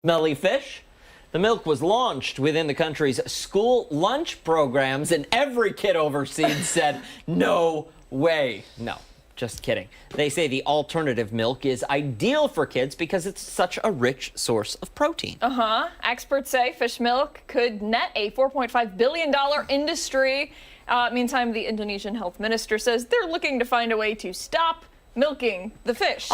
Smelly fish. The milk was launched within the country's school lunch programs, and every kid overseas said, no way. No, just kidding. They say the alternative milk is ideal for kids because it's such a rich source of protein. Experts say fish milk could net a $4.5 billion industry. Meantime, the Indonesian health minister says they're looking to find a way to stop milking the fish.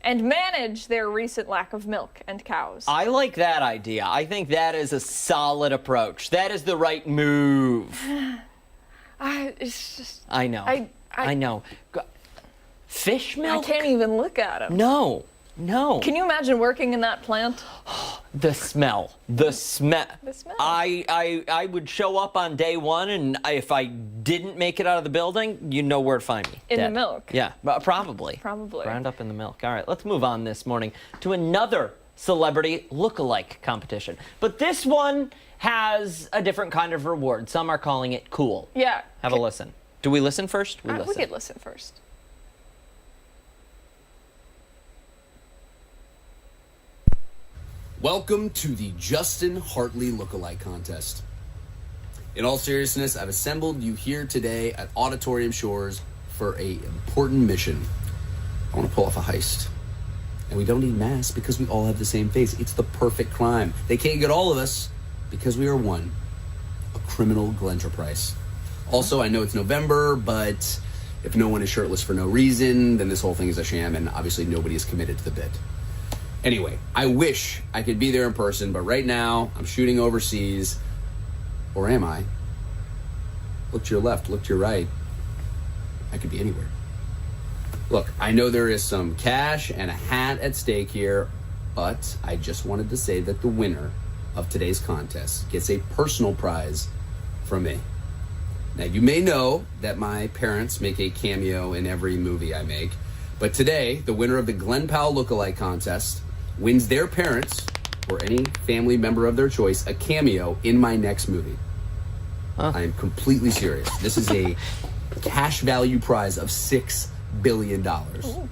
And manage their recent lack of milk and cows. I like that idea. I think that is a solid approach. That is the right move. It's just... I know. I know. Fish milk? I can't even look at them. No. Can you imagine working in that plant? The smell. The smell. The smell. I would show up on day one, and if I didn't make it out of the building, you know where to find me. In Dead. the milk. Yeah, probably. Probably. Ground up in the milk. All right, let's move on this morning to another celebrity look-alike competition. But this one has a different kind of reward. Some are calling it cool. Yeah. Have a listen. Do we listen first? We could listen first. Welcome to the Justin Hartley Lookalike Contest. In all seriousness, I've assembled you here today at Auditorium Shores for an important mission. I want to pull off a heist. And we don't need masks because we all have the same face. It's the perfect crime. They can't get all of us because we are one, a criminal Glenterprise. Also, I know it's November, but if no one is shirtless for no reason, then this whole thing is a sham, and obviously nobody is committed to the bit. Anyway, I wish I could be there in person, but right now I'm shooting overseas. Or am I? Look to your left, look to your right. I could be anywhere. Look, I know there is some cash and a hat at stake here, but I just wanted to say that the winner of today's contest gets a personal prize from me. Now, you may know that my parents make a cameo in every movie I make, but today, the winner of the Glen Powell Lookalike Contest wins their parents, or any family member of their choice, a cameo in my next movie. I am completely serious. This is a cash value prize of $6 billion. Ooh.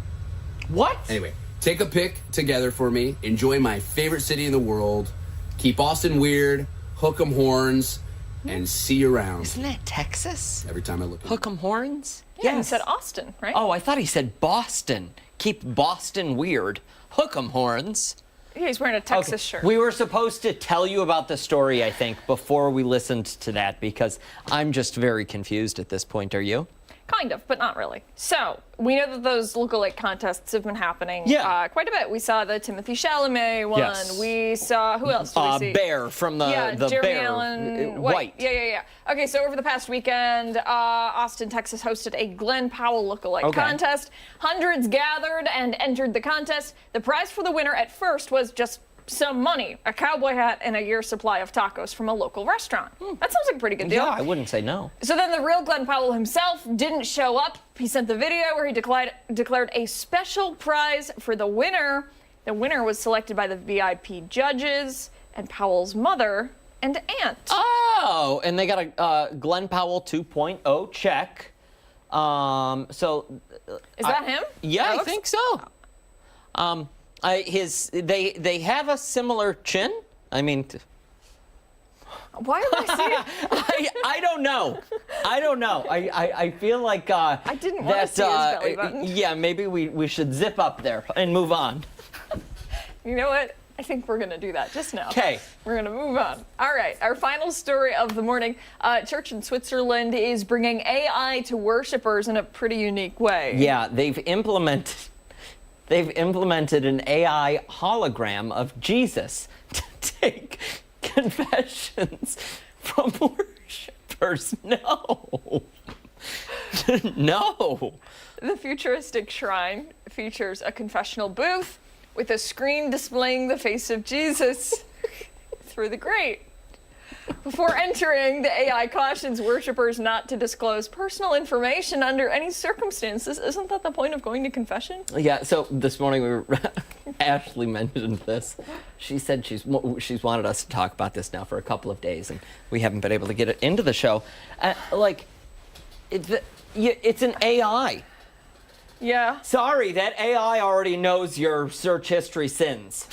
What? Anyway, take a pic together for me. Enjoy my favorite city in the world. Keep Austin weird. Hook 'em horns. And see you around. Isn't that Texas? Every time I look at Hook 'em horns? Yeah, he said Austin, right? Oh, I thought he said Boston. Keep Boston weird. Hook 'em horns. Yeah, he's wearing a Texas shirt. We were supposed to tell you about the story, I think, before we listened to that, because I'm just very confused at this point. Are you? Kind of, but not really. So, we know that those lookalike contests have been happening quite a bit. We saw the Timothy Chalamet one. Yes. We saw, who else did we see? Bear from the Jeremy Bear. Allen White. Yeah. Okay, so over the past weekend, Austin, Texas hosted a Glen Powell lookalike contest. Hundreds gathered and entered the contest. The prize for the winner at first was just some money, a cowboy hat, and a year's supply of tacos from a local restaurant. That sounds like a pretty good deal. Yeah, I wouldn't say no. So then the real Glen Powell himself didn't show up. He sent the video where he declared a special prize for the winner. The winner was selected by the VIP judges and Powell's mother and aunt. Oh, and they got a Glen Powell 2.0 check. Is that him? Yeah, I think so. They have a similar chin. I mean, why am I seeing? I don't know. I feel like I didn't want to see his belly button. Yeah, maybe we should zip up there and move on. You know what? I think we're going to do that just now. Okay. We're going to move on. All right. Our final story of the morning. A church in Switzerland is bringing AI to worshipers in a pretty unique way. Yeah, they've implemented an AI hologram of Jesus to take confessions from worshipers. No. No. The futuristic shrine features a confessional booth with a screen displaying the face of Jesus through the grate. Before entering, the AI cautions worshipers not to disclose personal information under any circumstances. Isn't that the point of going to confession? Yeah, so this morning Ashley mentioned this. She said she's wanted us to talk about this now for a couple of days, and we haven't been able to get it into the show. It's an AI. Yeah. Sorry, that AI already knows your search history sins.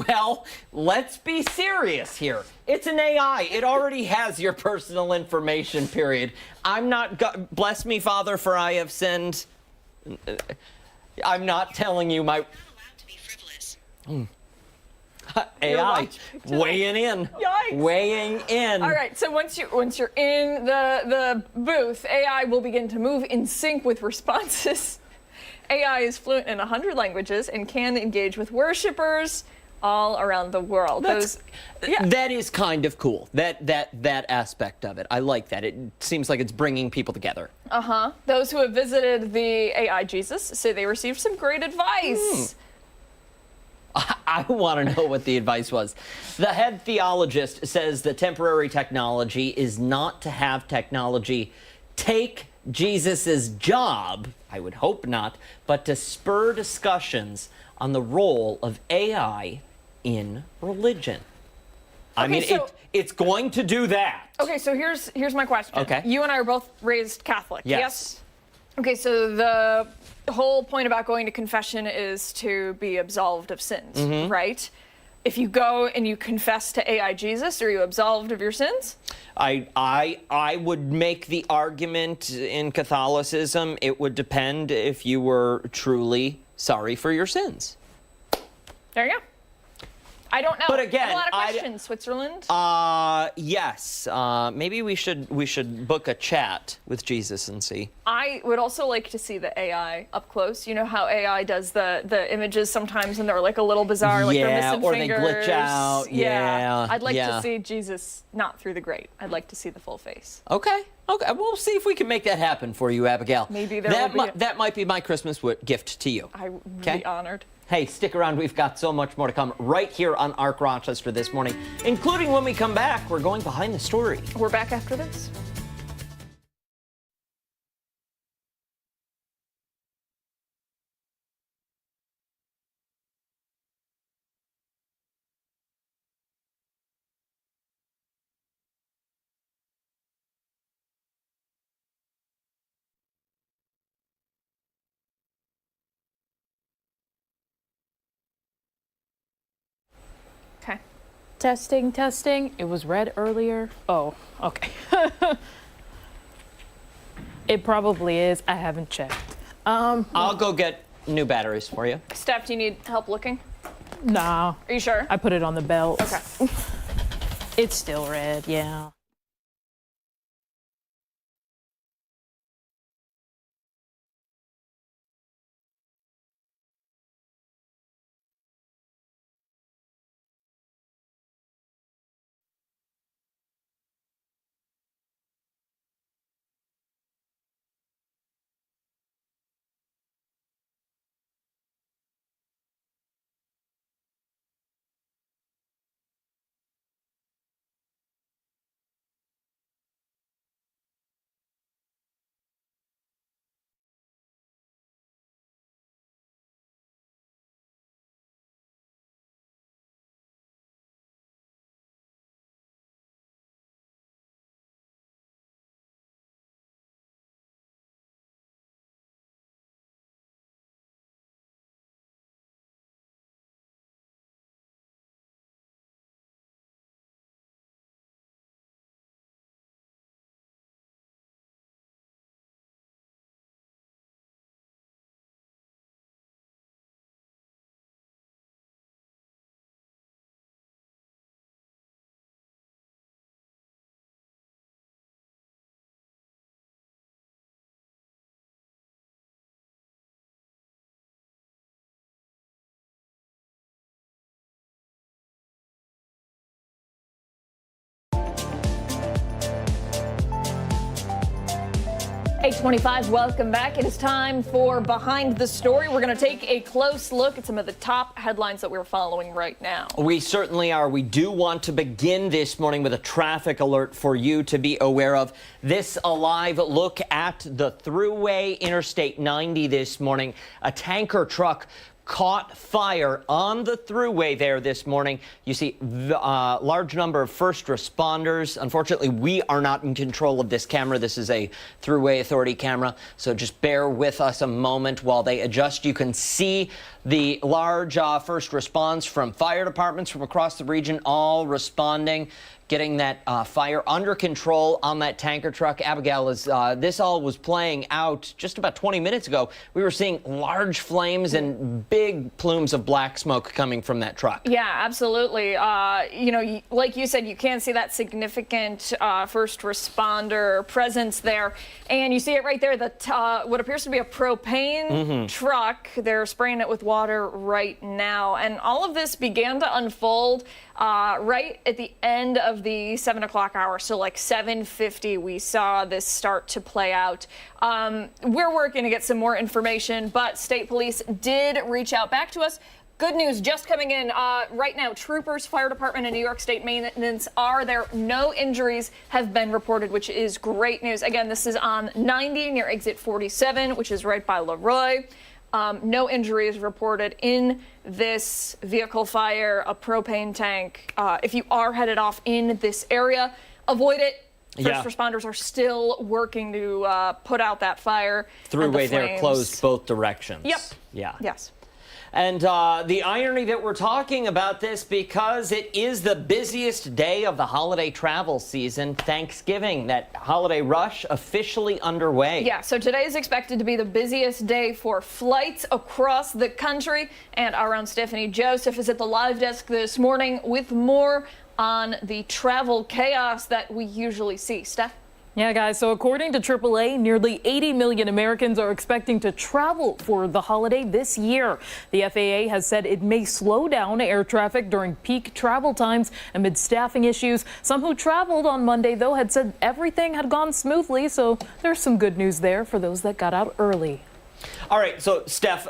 Well, let's be serious here. It's an AI. It already has your personal information, period. I'm not, bless me, Father, for I have sinned. I'm not telling you my... Not allowed to be frivolous. AI weighing in. Yikes. Weighing in. All right, so once you're in the booth, AI will begin to move in sync with responses. AI is fluent in 100 languages and can engage with worshipers all around the world. That is kind of cool. That aspect of it. I like that. It seems like it's bringing people together. Those who have visited the AI Jesus say they received some great advice. I want to know what the advice was. The head theologist says the temporary technology is not to have technology take Jesus's job, I would hope not, but to spur discussions on the role of AI in religion. I mean, it's going to do that. Okay, so here's my question. Okay. You and I are both raised Catholic. Yes. Okay, so the whole point about going to confession is to be absolved of sins, right? If you go and you confess to AI Jesus, are you absolved of your sins? I would make the argument in Catholicism, it would depend if you were truly sorry for your sins. There you go. I don't know. But again, I have a lot of questions, Switzerland. Yes. Maybe we should book a chat with Jesus and see. I would also like to see the AI up close. You know how AI does the images sometimes and they're like a little bizarre, like they're missing or fingers. they glitch out. Yeah. I'd like to see Jesus not through the grate. I'd like to see the full face. Okay. We'll see if we can make that happen for you, Abigail. Maybe there that will be that might be my Christmas gift to you. I would be honored. Hey, stick around. We've got so much more to come right here on Arc Rochester this morning, including when we come back, we're going behind the story. We're back after this. Okay. Testing, testing. It was red earlier. Oh, okay. It probably is. I haven't checked. I'll go get new batteries for you. Steph, do you need help looking? Nah. Are you sure? I put it on the belt. Okay. It's still red, yeah. Eight 25, welcome back. It is time for Behind the Story. We're going to take a close look at some of the top headlines that we're following right now. We certainly are. We do want to begin this morning with a traffic alert for you to be aware of. This a live look at the thruway Interstate 90 this morning. A tanker truck caught fire on the thruway there this morning. You see a large number of first responders. Unfortunately, we are not in control of this camera. This is a Thruway Authority camera, so just bear with us a moment while they adjust. You can see The large first response from fire departments from across the region, all responding, getting that fire under control on that tanker truck. Abigail, as this all was playing out just about 20 minutes ago, we were seeing large flames and big plumes of black smoke coming from that truck. Yeah, absolutely. Like you said, you can see that significant first responder presence there. And you see it right there, what appears to be a propane truck. They're spraying it with water right now. And all of this began to unfold right at the end of the 7 o'clock hour. So like 7:50, we saw this start to play out. We're working to get some more information, but state police did reach out back to us. Good news just coming in right now. Troopers, fire department, and New York State maintenance are there. No injuries have been reported, which is great news. Again, this is on 90 near exit 47, which is right by Leroy. No injuries reported in this vehicle fire, a propane tank. If you are headed off in this area, avoid it. First responders are still working to put out that fire. Throughway there closed both directions. Yep. Yeah. Yes. And the irony that we're talking about this because it is the busiest day of the holiday travel season, Thanksgiving. That holiday rush officially underway. Yeah, so today is expected to be the busiest day for flights across the country. And our own Stephanie Joseph is at the live desk this morning with more on the travel chaos that we usually see. Steph? Yeah, guys, so according to AAA, nearly 80 million Americans are expecting to travel for the holiday this year. The FAA has said it may slow down air traffic during peak travel times amid staffing issues. Some who traveled on Monday, though, had said everything had gone smoothly, so there's some good news there for those that got out early. All right, so Steph,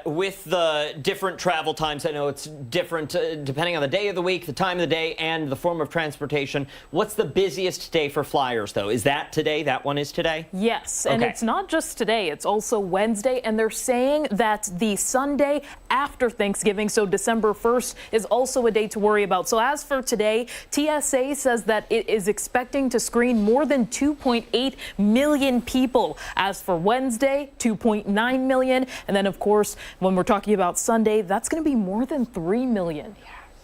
with the different travel times, I know it's different depending on the day of the week, the time of the day, and the form of transportation. What's the busiest day for flyers, though? Is that today? That one is today? Yes, and it's not just today. It's also Wednesday, and they're saying that the Sunday after Thanksgiving, so December 1st, is also a day to worry about. So as for today, TSA says that it is expecting to screen more than 2.8 million people. As for Wednesday, 2.9 million. And then, of course, when we're talking about Sunday, that's going to be more than 3 million.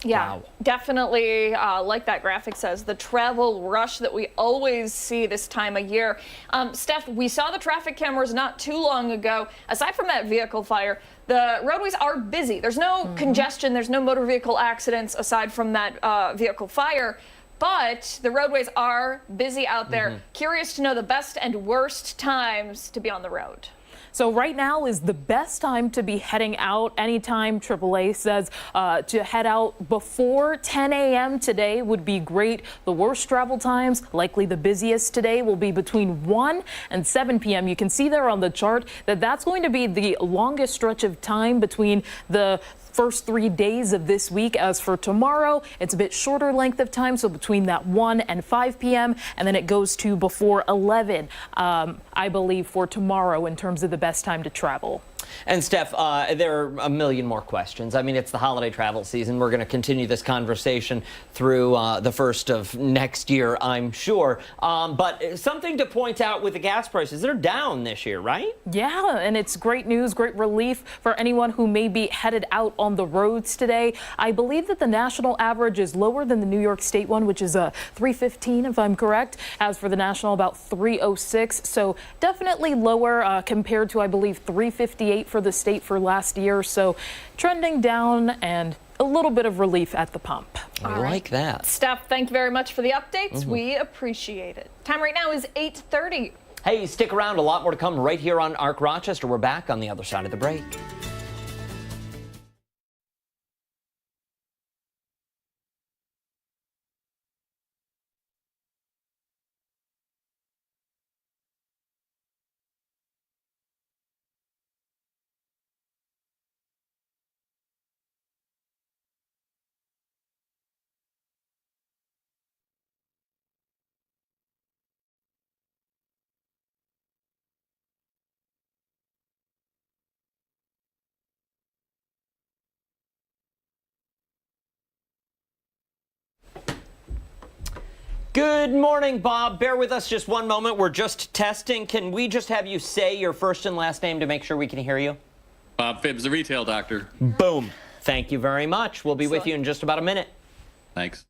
Yeah, wow. Definitely, like that graphic says, the travel rush that we always see this time of year. Steph, we saw the traffic cameras not too long ago. Aside from that vehicle fire, the roadways are busy. There's no congestion. There's no motor vehicle accidents aside from that vehicle fire. But the roadways are busy out there. Curious to know the best and worst times to be on the road. So right now is the best time to be heading out. Anytime AAA says to head out before 10 a.m. today would be great. The worst travel times, likely the busiest today, will be between 1 and 7 p.m. You can see there on the chart that that's going to be the longest stretch of time between the first 3 days of this week. As for tomorrow, it's a bit shorter length of time, so between that 1 and 5 p.m. and then it goes to before 11, I believe, for tomorrow in terms of the best time to travel. And Steph, there are a million more questions. I mean, it's the holiday travel season. We're going to continue this conversation through the first of next year, I'm sure. But something to point out with the gas prices, they're down this year, right? Yeah, and it's great news, great relief for anyone who may be headed out on the roads today. I believe that the national average is lower than the New York State one, which is $3.15, if I'm correct. As for the national, about $3.06. So definitely lower compared to, I believe, $3.58 for the state for last year. So trending down and a little bit of relief at the pump. I like that. Steph, thank you very much for the updates. We appreciate it. Time right now is 8:30. Hey, stick around. A lot more to come right here on ARC Rochester. We're back on the other side of the break. Good morning, Bob. Bear with us just one moment. We're just testing. Can we just have you say your first and last name to make sure we can hear you? Bob Phibbs, the retail doctor. Boom. Thank you very much. We'll be with you in just about a minute. Thanks.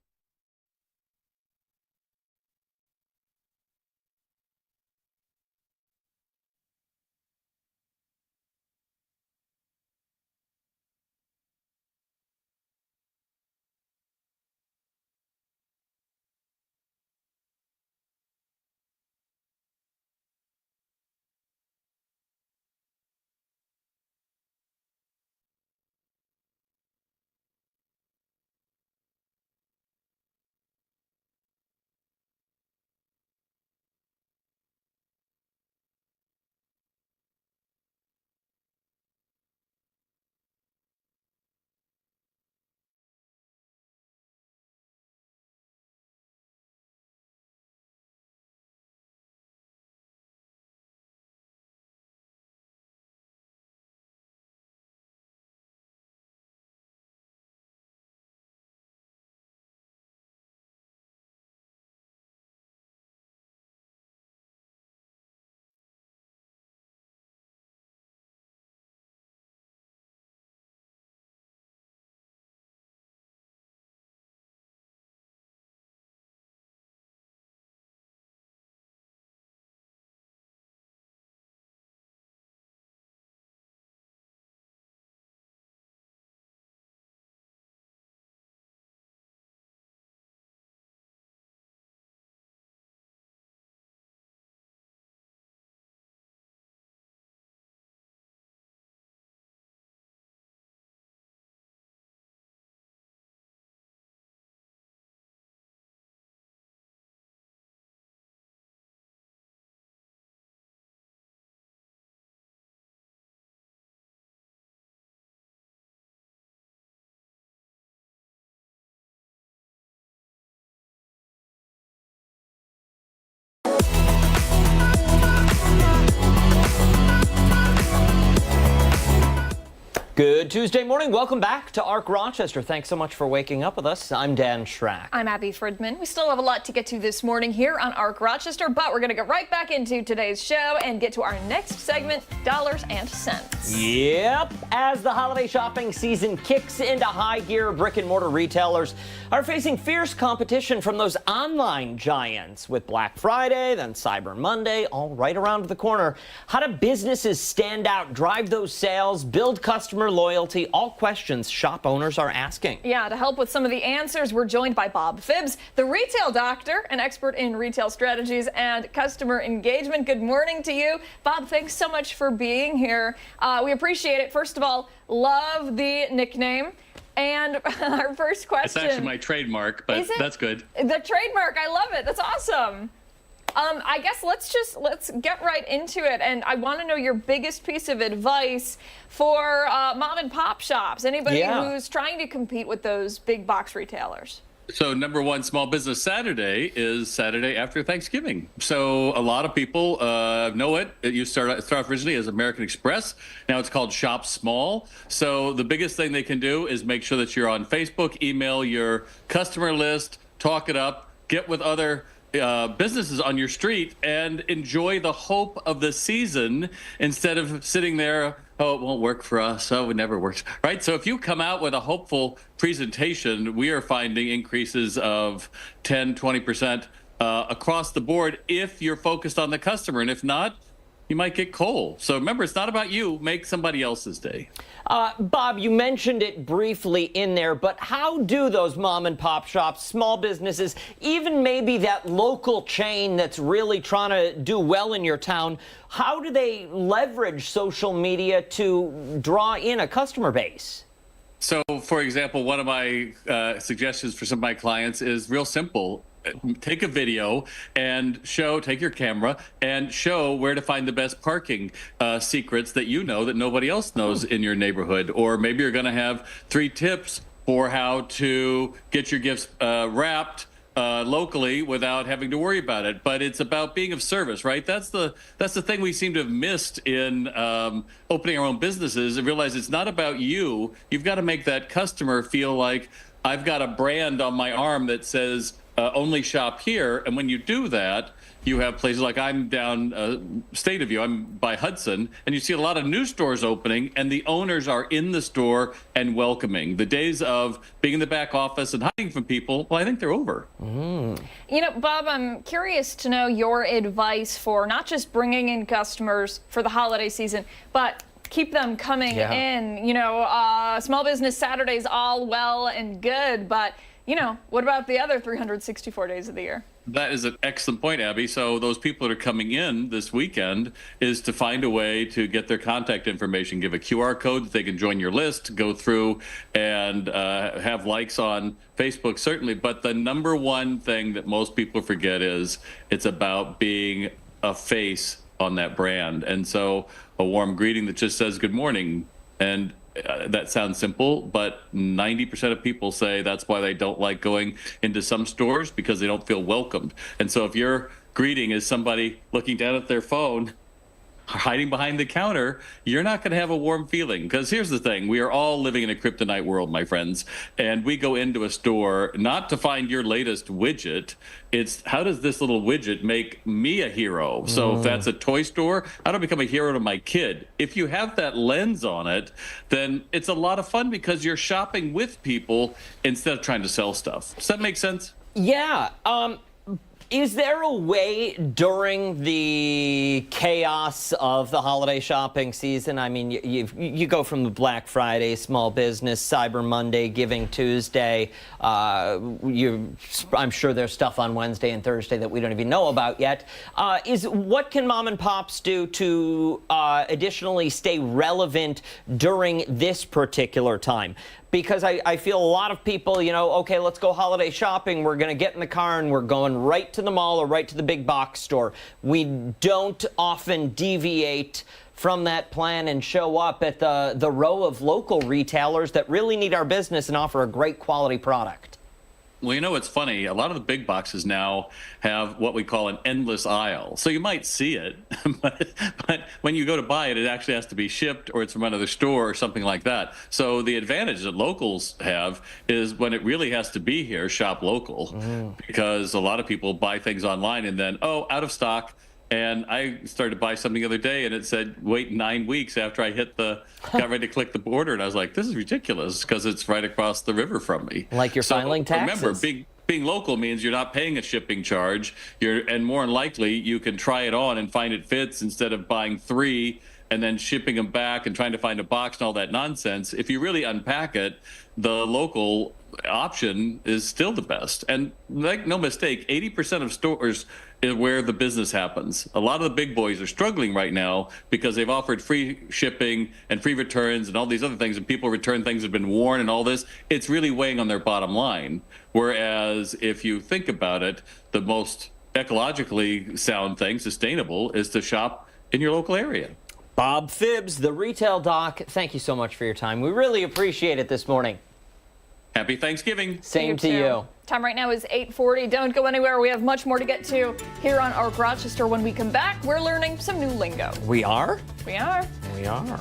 Good Tuesday morning. Welcome back to ARC Rochester. Thanks so much for waking up with us. I'm Dan Schrack. I'm Abby Fridman. We still have a lot to get to this morning here on ARC Rochester, but we're going to get right back into today's show and get to our next segment, Dollars and Cents. Yep. As the holiday shopping season kicks into high gear, brick and mortar retailers are facing fierce competition from those online giants. With Black Friday, then Cyber Monday, all right around the corner. How do businesses stand out, drive those sales, build customer loyalty? All questions shop owners are asking. Yeah, to help with some of the answers, we're joined by Bob Phibbs, the retail doctor, an expert in retail strategies and customer engagement. Good morning to you. Bob, thanks so much for being here. We appreciate it. First of all, love the nickname. And our first question. It's actually my trademark, but that's good. The trademark, I love it. That's awesome. I guess let's get right into it. And I want to know your biggest piece of advice for mom and pop shops. Anybody who's trying to compete with those big box retailers. So number one, Small Business Saturday is Saturday after Thanksgiving. So a lot of people know it. It used to start off originally as American Express. Now it's called Shop Small. So the biggest thing they can do is make sure that you're on Facebook, email your customer list, talk it up, get with other businesses on your street, and enjoy the hope of the season instead of sitting there, oh, it won't work for us. Oh, it never works. Right? So if you come out with a hopeful presentation, we are finding increases of 10, 20% across the board if you're focused on the customer. And if not, you might get cold. So remember, it's not about you. Make somebody else's day. Bob, you mentioned it briefly in there, but how do those mom and pop shops, small businesses, even maybe that local chain that's really trying to do well in your town, how do they leverage social media to draw in a customer base? So, for example, one of my suggestions for some of my clients is real simple. Take a video and take your camera and show where to find the best parking secrets that you know that nobody else knows in your neighborhood. Or maybe you're going to have 3 tips for how to get your gifts wrapped locally without having to worry about it. But it's about being of service, right? That's the thing we seem to have missed in opening our own businesses, and realize it's not about you. You've got to make that customer feel like, I've got a brand on my arm that says, only shop here. And when you do that, you have places like I'm down state of you. I'm by Hudson, and you see a lot of new stores opening, and the owners are in the store and welcoming. The days of being in the back office and hiding from people, well, I think they're over. You know, Bob, I'm curious to know your advice for not just bringing in customers for the holiday season, but keep them coming in. You know, Small Business Saturdays, all well and good, but, you know, what about the other 364 days of the year? That is an excellent point, Abby. So those people that are coming in this weekend is to find a way to get their contact information, give a QR code that they can join your list, go through and have likes on Facebook, certainly. But the number one thing that most people forget is it's about being a face on that brand. And so a warm greeting that just says good morning. And that sounds simple, but 90% of people say that's why they don't like going into some stores, because they don't feel welcomed. And so if your greeting is somebody looking down at their phone, hiding behind the counter, you're not going to have a warm feeling. Because here's the thing, we are all living in a kryptonite world, my friends, and we go into a store not to find your latest widget. It's how does this little widget make me a hero? So if that's a toy store, how do I become a hero to my kid? If you have that lens on it, then it's a lot of fun because you're shopping with people instead of trying to sell stuff. Does that make sense? Yeah. Is there a way during the chaos of the holiday shopping season? I mean, you go from the Black Friday, Small Business, Cyber Monday, Giving Tuesday. I'm sure there's stuff on Wednesday and Thursday that we don't even know about yet. What can mom and pops do to additionally stay relevant during this particular time? Because I feel a lot of people, you know, okay, let's go holiday shopping. We're going to get in the car and we're going right to the mall or right to the big box store. We don't often deviate from that plan and show up at the row of local retailers that really need our business and offer a great quality product. Well, you know, it's funny. A lot of the big boxes now have what we call an endless aisle. So you might see it, but when you go to buy it, it actually has to be shipped or it's from another store or something like that. So the advantage that locals have is when it really has to be here, shop local, because a lot of people buy things online and then, oh, out of stock. And I started to buy something the other day, and it said, wait 9 weeks after I got ready to click the order. And I was like, this is ridiculous because it's right across the river from me. Like you're filing taxes. Remember, being local means you're not paying a shipping charge. And more than likely, you can try it on and find it fits instead of buying 3 and then shipping them back and trying to find a box and all that nonsense. If you really unpack it, the local option is still the best. And make no mistake, 80% of stores is where the business happens. A lot of the big boys are struggling right now because they've offered free shipping and free returns and all these other things, and people return things that have been worn and all this. It's really weighing on their bottom line. Whereas if you think about it, the most ecologically sound thing, sustainable, is to shop in your local area. Bob Phibbs, the retail doc, thank you so much for your time. We really appreciate it this morning. Happy Thanksgiving. Same to you. Time right now is 8:40. Don't go anywhere. We have much more to get to here on Arc Rochester. When we come back, we're learning some new lingo. We are? We are. We are.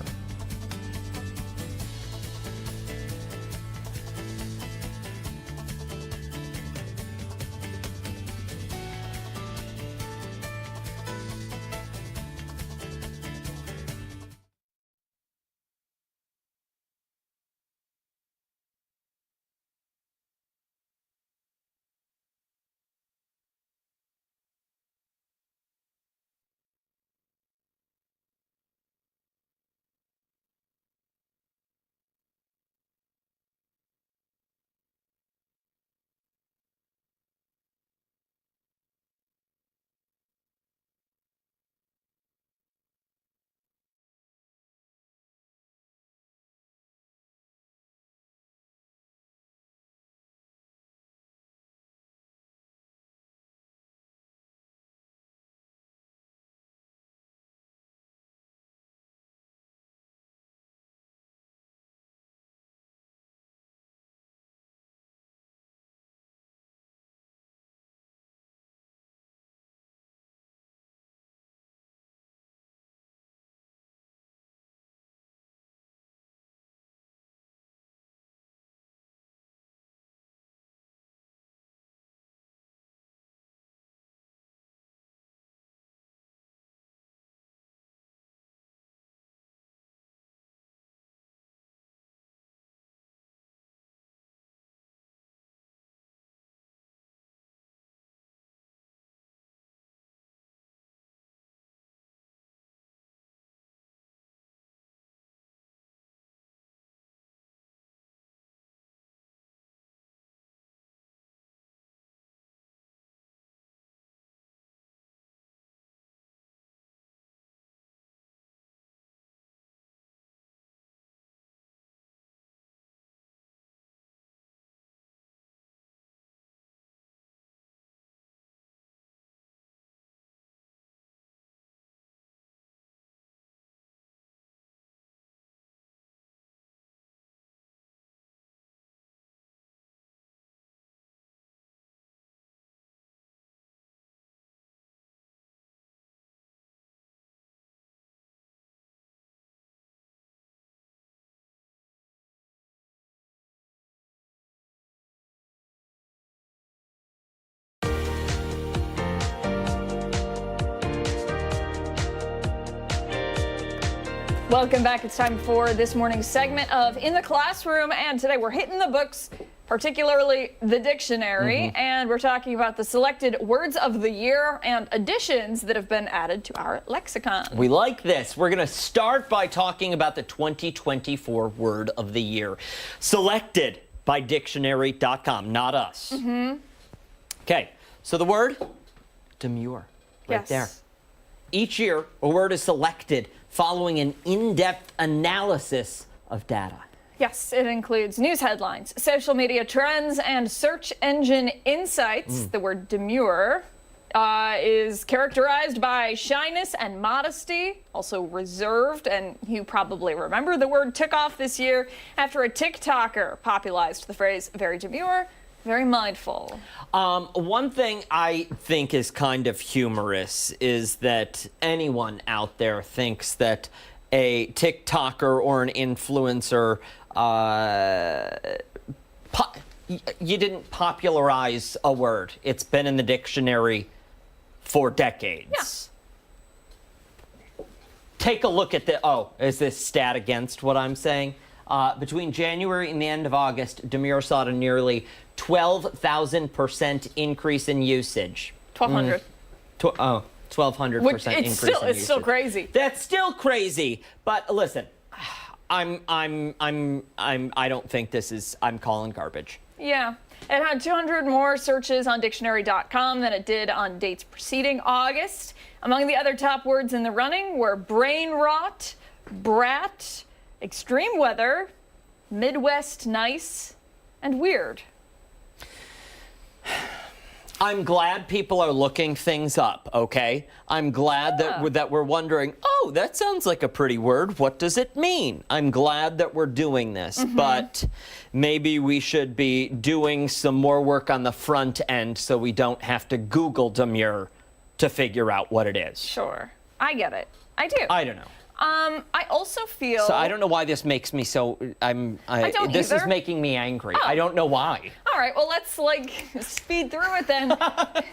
Welcome back. It's time for this morning's segment of In the Classroom, and today we're hitting the books, particularly the dictionary, and we're talking about the selected words of the year and additions that have been added to our lexicon. We like this. We're going to start by talking about the 2024 word of the year, selected by dictionary.com, not us. Okay, so the word, demure, right Yes. there. Each year, a word is selected following an in-depth analysis of data. Yes, it includes news headlines, social media trends, and search engine insights. The word demure is characterized by shyness and modesty, also reserved, and you probably remember the word took off this year after a TikToker popularized the phrase very demure, very mindful. One thing I think is kind of humorous is that anyone out there thinks that a TikToker or an influencer, you didn't popularize a word. It's been in the dictionary for decades. Yeah. Take a look at the, is this stat against what I'm saying? Between January and the end of August, demure saw a nearly 12,000% increase in usage. 1,200. 1,200% Which increase in it's usage. still crazy. That's still crazy. But listen, I don't think this is, I'm calling garbage. Yeah. It had 200 more searches on dictionary.com than it did on dates preceding August. Among the other top words in the running were brain rot, brat, extreme weather, Midwest nice, and weird. I'm glad people are looking things up, okay? I'm glad that we're wondering, oh, that sounds like a pretty word. What does it mean? I'm glad that we're doing this, but maybe we should be doing some more work on the front end so we don't have to Google demure to figure out what it is. Sure. I get it. I do. I don't know. I also feel... So I don't know why this makes me so, I don't this either. is making me angry. Oh. I don't know why. All right, well, let's speed through it then.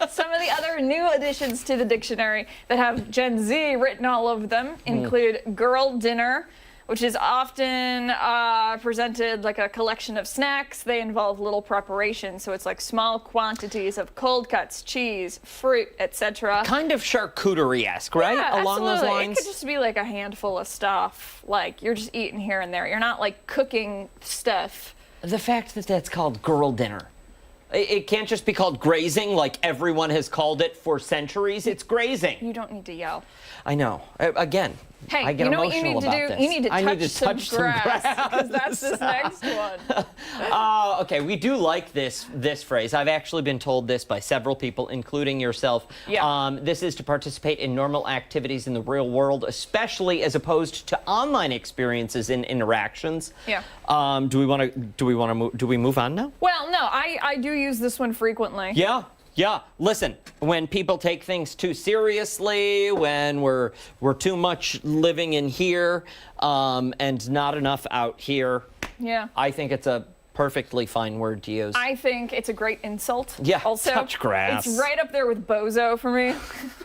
Some of the other new additions to the dictionary that have Gen Z written all over them include girl dinner, which is often presented like a collection of snacks. They involve little preparation, so it's like small quantities of cold cuts, cheese, fruit, etc. Kind of charcuterie-esque, right? Yeah, Along those absolutely. lines. It could just be like a handful of stuff. Like you're just eating here and there. You're not like cooking stuff. The fact that that's called girl dinner. It can't just be called grazing like everyone has called it for centuries. It's grazing. You don't need to yell. I know. Again, Hey, I get you know what you emotional need to about do? this. You need to I touch, need to touch some grass. because that's this next one. Okay, we do like this phrase. I've actually been told this by several people, including yourself. Yeah. This is to participate in normal activities in the real world, especially as opposed to online experiences and interactions. Yeah. Do we move on now? Well, no, I do use this one frequently. Yeah. Listen, when people take things too seriously, when we're too much living in here and not enough out here, Yeah. I think it's a perfectly fine word to use. I think it's a great insult. Yeah, Also, touch grass. It's right up there with bozo for me.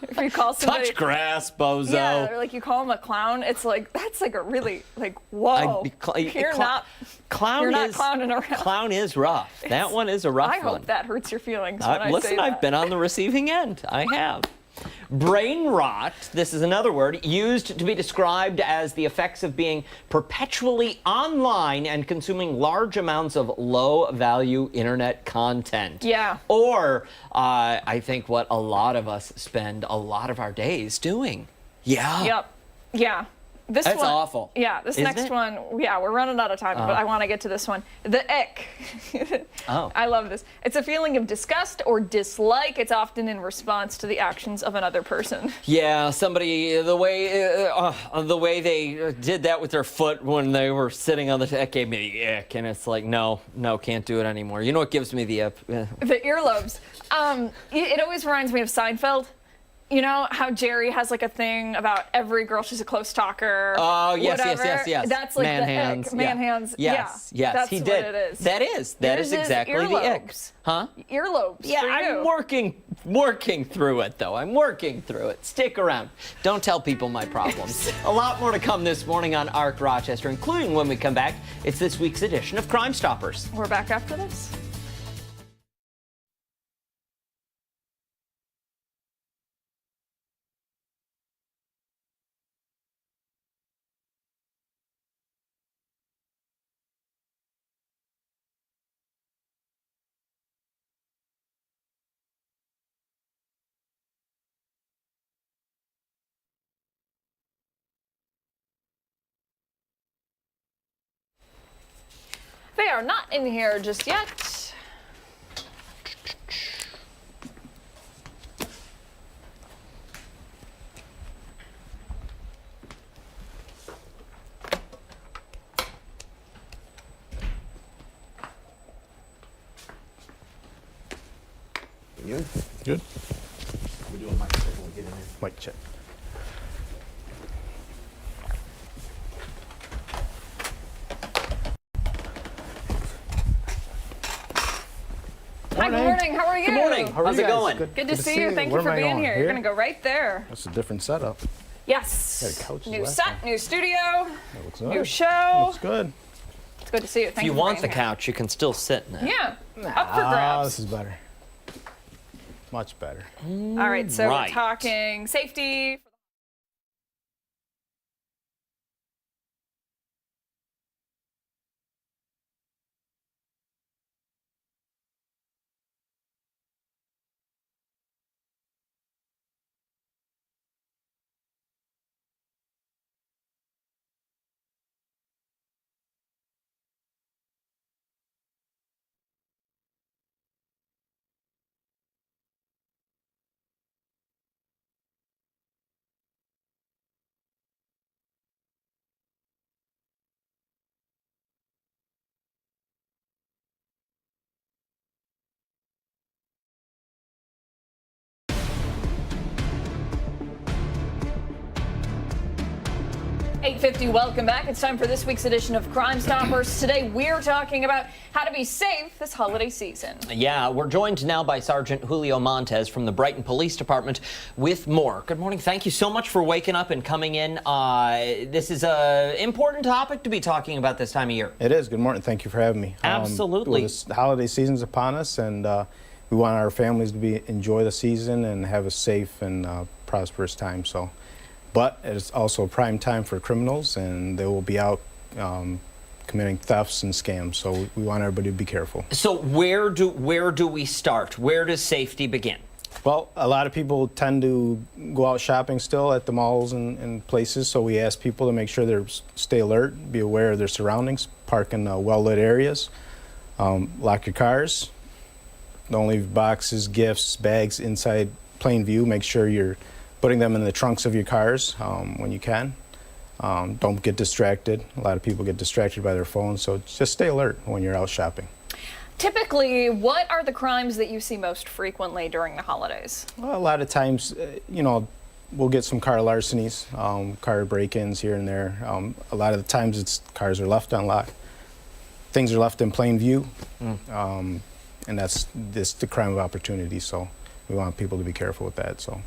If you call somebody Touch grass, bozo. Yeah, or like you call him a clown, it's like that's like a really like whoa. You're not clowning around. Clown is rough. That one is a rough I one. hope that hurts your feelings when I say Listen, that. I've been on the receiving end. I have. Brain rot, this is another word, used to be described as the effects of being perpetually online and consuming large amounts of low-value internet content. Yeah. Or, I think what a lot of us spend a lot of our days doing. Yeah. Yep. Yeah. This That's one, awful. Yeah, this Isn't next it? one, yeah, we're running out of time, but I want to get to this one. The ick. Oh. I love this. It's a feeling of disgust or dislike. It's often in response to the actions of another person. Yeah, somebody, the way they did that with their foot when they were sitting on that gave me the ick, and it's like, no, can't do it anymore. You know what gives me the The earlobes. It always reminds me of Seinfeld. You know how Jerry has like a thing about every girl she's a close talker. Oh, yes, whatever? yes. That's like man the hands. ick. Man hands. Yes, yeah. yes, That's he what did. it is. That Yours is exactly the ick. earlobes. Huh? Earlobes. Yeah, for you. I'm working through it, though. I'm working through it. Stick around. Don't tell people my problems. A lot more to come this morning on ARC Rochester, including when we come back. It's this week's edition of Crime Stoppers. We're back after this. They are not in here just yet. Good. Good. We do a mic check when we get in here. Mic check. Hi, good morning. How are you? Good morning. How are How's you it guys? going? Good to see you. Thank Where you for am I being going? here. You're going to go right there. That's a different setup. Yes. Yeah, couches New last set, time. new studio, That looks new nice. show. Looks good. It's good to see you. Thank If you for want the being here. couch, you can still sit in it. Yeah. Up for Ah, grabs. this is better. Much better. All right, so Right. we're talking safety. $8:50, welcome back. It's time for this week's edition of Crime Stoppers. Today we're talking about how to be safe this holiday season. Yeah, we're joined now by Sergeant Julio Montez from the Brighton Police Department with more. Good morning. Thank you so much for waking up and coming in. This is an important topic to be talking about this time of year. It is. Good morning. Thank you for having me. Absolutely. Well, this holiday season's upon us, and we want our families to enjoy the season and have a safe and prosperous time. But it's also a prime time for criminals, and they will be out committing thefts and scams. So we want everybody to be careful. So where do we start? Where does safety begin? Well, a lot of people tend to go out shopping still at the malls and places. So we ask people to make sure they stay alert, be aware of their surroundings, park in well-lit areas, lock your cars. Don't leave boxes, gifts, bags inside plain view. Make sure you're putting them in the trunks of your cars when you can. Don't get distracted. A lot of people get distracted by their phones, so just stay alert when you're out shopping. Typically, what are the crimes that you see most frequently during the holidays? Well, a lot of times, we'll get some car larcenies, car break-ins here and there. A lot of the times, cars are left unlocked. Things are left in plain view, and that's the crime of opportunity. So we want people to be careful with that. So.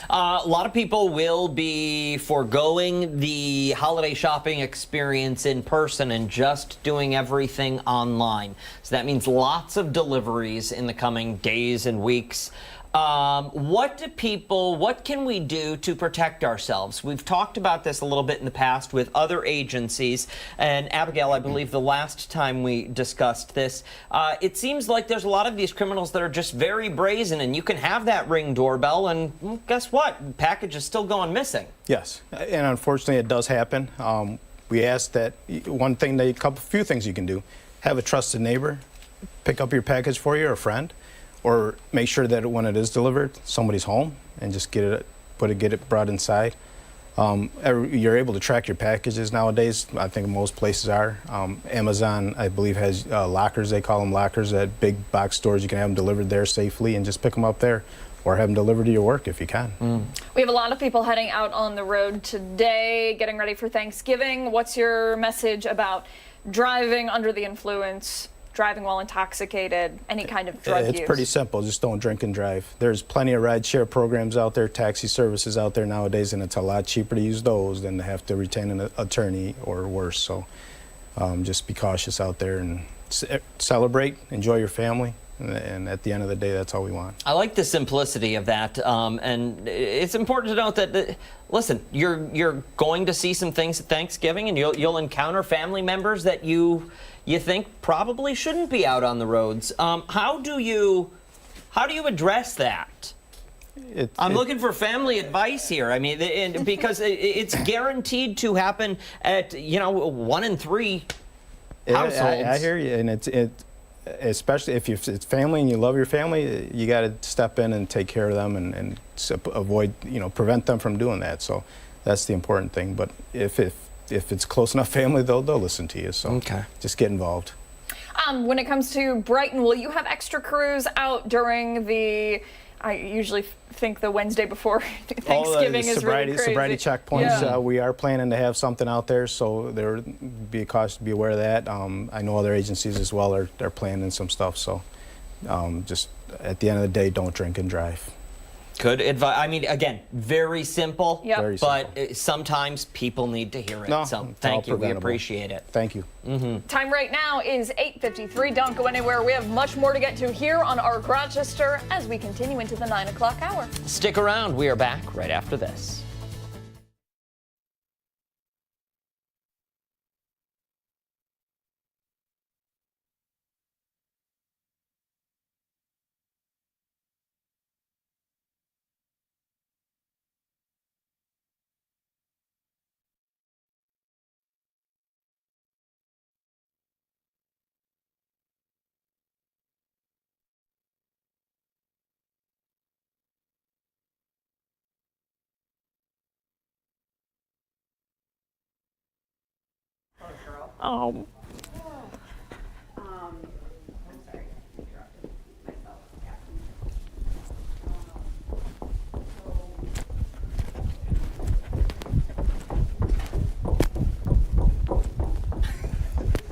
A lot of people will be foregoing the holiday shopping experience in person and just doing everything online. So that means lots of deliveries in the coming days and weeks. What can we do to protect ourselves? We've talked about this a little bit in the past with other agencies. And Abigail, I believe the last time we discussed this, it seems like there's a lot of these criminals that are just very brazen, and you can have that Ring doorbell, and well, guess what? The package is still going missing. Yes, and unfortunately it does happen. We ask that few things you can do. Have a trusted neighbor pick up your package for you, or a friend. Or make sure that when it is delivered, somebody's home and just get it brought inside. You're able to track your packages nowadays. I think most places are. Amazon, I believe, has lockers. They call them lockers at big box stores. You can have them delivered there safely and just pick them up there. or have them delivered to your work if you can. We have a lot of people heading out on the road today, getting ready for Thanksgiving. What's your message about driving under the influence, driving while intoxicated, any kind of drug use? It's pretty simple. Just don't drink and drive. There's plenty of ride-share programs out there, taxi services out there nowadays, and it's a lot cheaper to use those than to have to retain an attorney or worse. So just be cautious out there and celebrate, enjoy your family. And at the end of the day, that's all we want. I like the simplicity of that, and it's important to note that, listen, you're going to see some things at Thanksgiving, and you'll encounter family members that you think probably shouldn't be out on the roads. How do you address that? I'm looking for family advice here. I mean, because it's guaranteed to happen at 1 in 3 households. I hear you, and especially if it's family and you love your family, you got to step in and take care of them and avoid, prevent them from doing that. So that's the important thing. But if it's close enough family, they'll listen to you. So just get involved. When it comes to Brighton, will you have extra crews out during I usually think the Wednesday before Thanksgiving is really crazy. Sobriety checkpoints. We are planning to have something out there, so there be a caution to be aware of that. I know other agencies as well are planning some stuff. So just at the end of the day, don't drink and drive. Good advice. I mean, again, very simple, Yep. but sometimes people need to hear it. No, So it's thank all you. We preventable. appreciate it. Thank you. Time right now is 8:53. Don't go anywhere. We have much more to get to here on ARC Rochester as we continue into the 9 o'clock hour. Stick around. We are back right after this.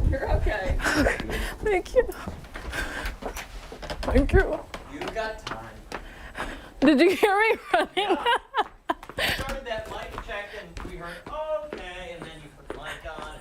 You're okay. Thank you. Thank you. You've got time. Did you hear me running? We started that mic check and we heard, okay, and then you put the mic on.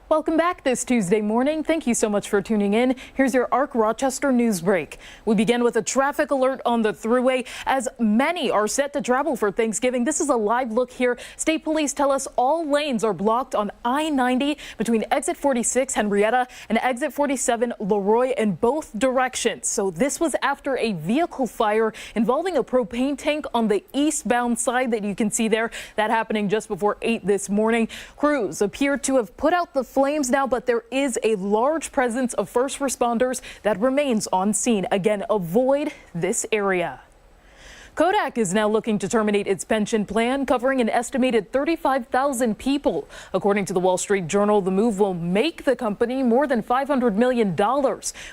Welcome back this Tuesday morning. Thank you so much for tuning in. Here's your ARC Rochester news break. We begin with a traffic alert on the thruway as many are set to travel for Thanksgiving. This is a live look here. State police tell us all lanes are blocked on I-90 between exit 46 Henrietta and exit 47 Leroy in both directions. So this was after a vehicle fire involving a propane tank on the eastbound side that you can see there. That happening just before 8 this morning. Crews appear to have put out the flames now, but there is a large presence of first responders that remains on scene. Again, avoid this area. Kodak is now looking to terminate its pension plan covering an estimated 35,000 people. According to the Wall Street Journal, the move will make the company more than $500 million.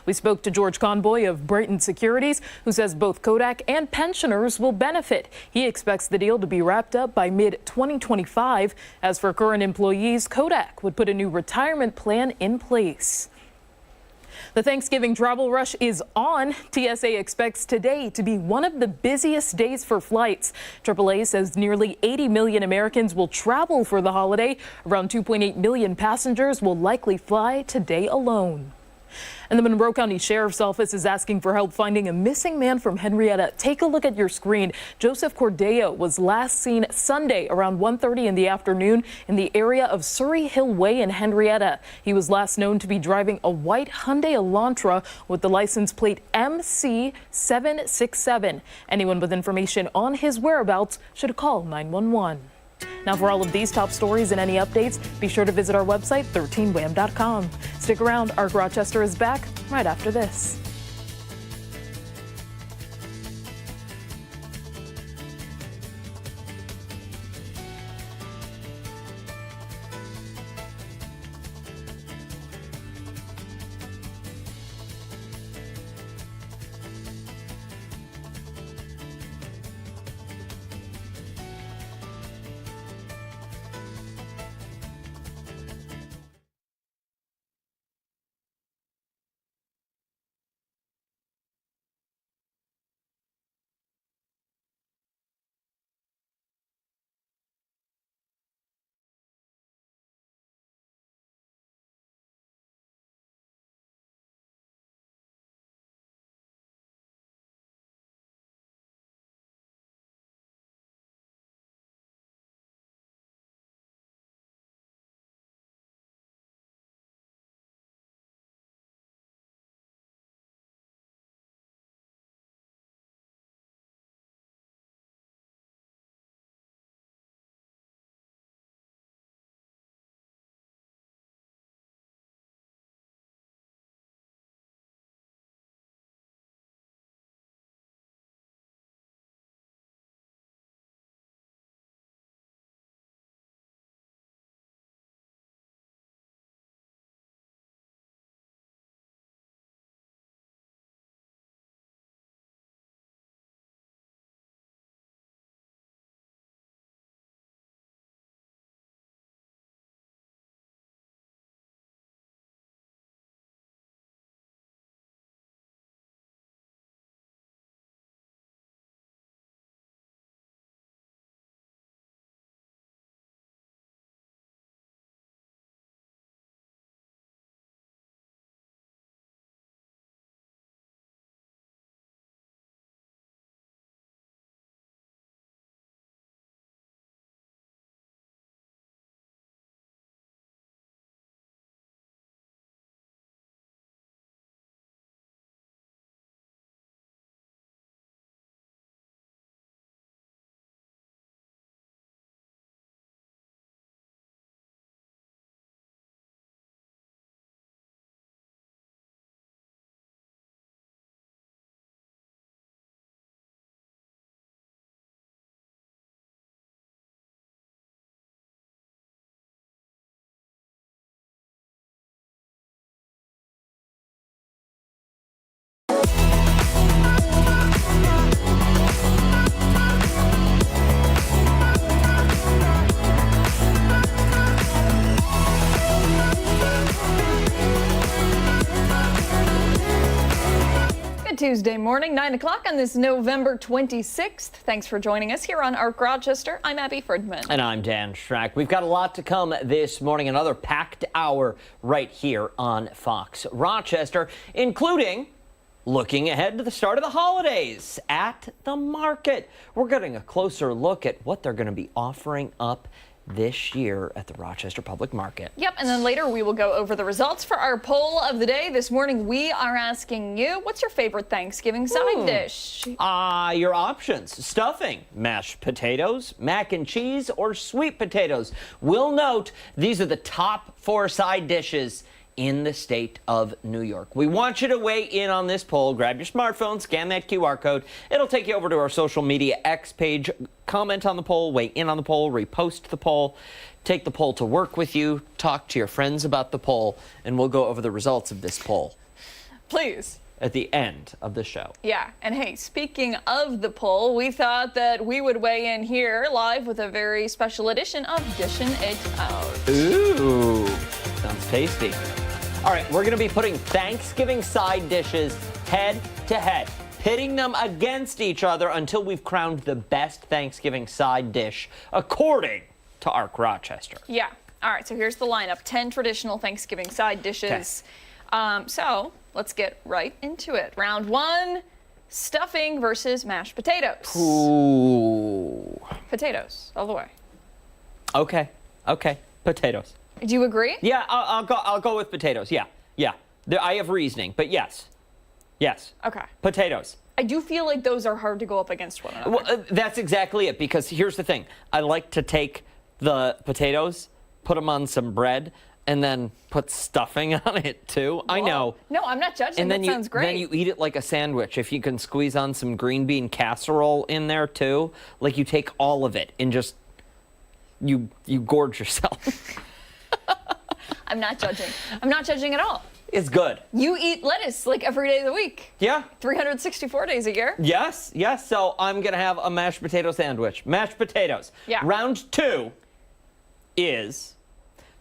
We spoke to George Conboy of Brighton Securities, who says both Kodak and pensioners will benefit. He expects the deal to be wrapped up by mid-2025. As for current employees, Kodak would put a new retirement plan in place. The Thanksgiving travel rush is on. TSA expects today to be one of the busiest days for flights. AAA says nearly 80 million Americans will travel for the holiday. Around 2.8 million passengers will likely fly today alone. And the Monroe County Sheriff's Office is asking for help finding a missing man from Henrietta. Take a look at your screen. Joseph Cordeiro was last seen Sunday around 1:30 in the afternoon in the area of Surrey Hill Way in Henrietta. He was last known to be driving a white Hyundai Elantra with the license plate MC767. Anyone with information on his whereabouts should call 911. Now, for all of these top stories and any updates, be sure to visit our website, 13wham.com. Stick around. Ark Rochester is back right after this. Tuesday morning, 9 o'clock on this November 26th. Thanks for joining us here on Ark Rochester. I'm Abby Fridman. And I'm Dan Schrack. We've got a lot to come this morning, another packed hour right here on Fox Rochester, including looking ahead to the start of the holidays at the market. We're getting a closer look at what they're going to be offering up this year at the Rochester Public Market. Yep, and then later we will go over the results for our poll of the day. This morning we are asking you, what's your favorite Thanksgiving side dish? Your options: stuffing, mashed potatoes, mac and cheese, or sweet potatoes. We'll note these are the top 4 side dishes in the state of New York. We want you to weigh in on this poll. Grab your smartphone, scan that QR code. It'll take you over to our social media X page. Comment on the poll, weigh in on the poll, repost the poll, take the poll to work with you, talk to your friends about the poll, and we'll go over the results of this poll. Please. At the end of the show. Yeah, and hey, speaking of the poll, we thought that we would weigh in here live with a very special edition of Dishin' It Out. Ooh, sounds tasty. All right, we're going to be putting Thanksgiving side dishes head to head, pitting them against each other until we've crowned the best Thanksgiving side dish, according to Arc Rochester. Yeah. All right, so here's the lineup. 10 traditional Thanksgiving side dishes. So let's get right into it. Round 1, stuffing versus mashed potatoes. Ooh. Potatoes, all the way. Okay. Potatoes. Do you agree? Yeah, I'll go with potatoes. Yeah. I have reasoning, but yes. Okay. Potatoes. I do feel like those are hard to go up against one another. Well, that's exactly it, because here's the thing. I like to take the potatoes, put them on some bread, and then put stuffing on it too. I know. No, I'm not judging. And then that sounds great. Then you eat it like a sandwich. If you can squeeze on some green bean casserole in there too, like you take all of it and just you gorge yourself. I'm not judging. I'm not judging at all. It's good. You eat lettuce like every day of the week. Yeah. 364 days a year. Yes. So I'm gonna have a mashed potato sandwich. Mashed potatoes. Yeah. Round 2 is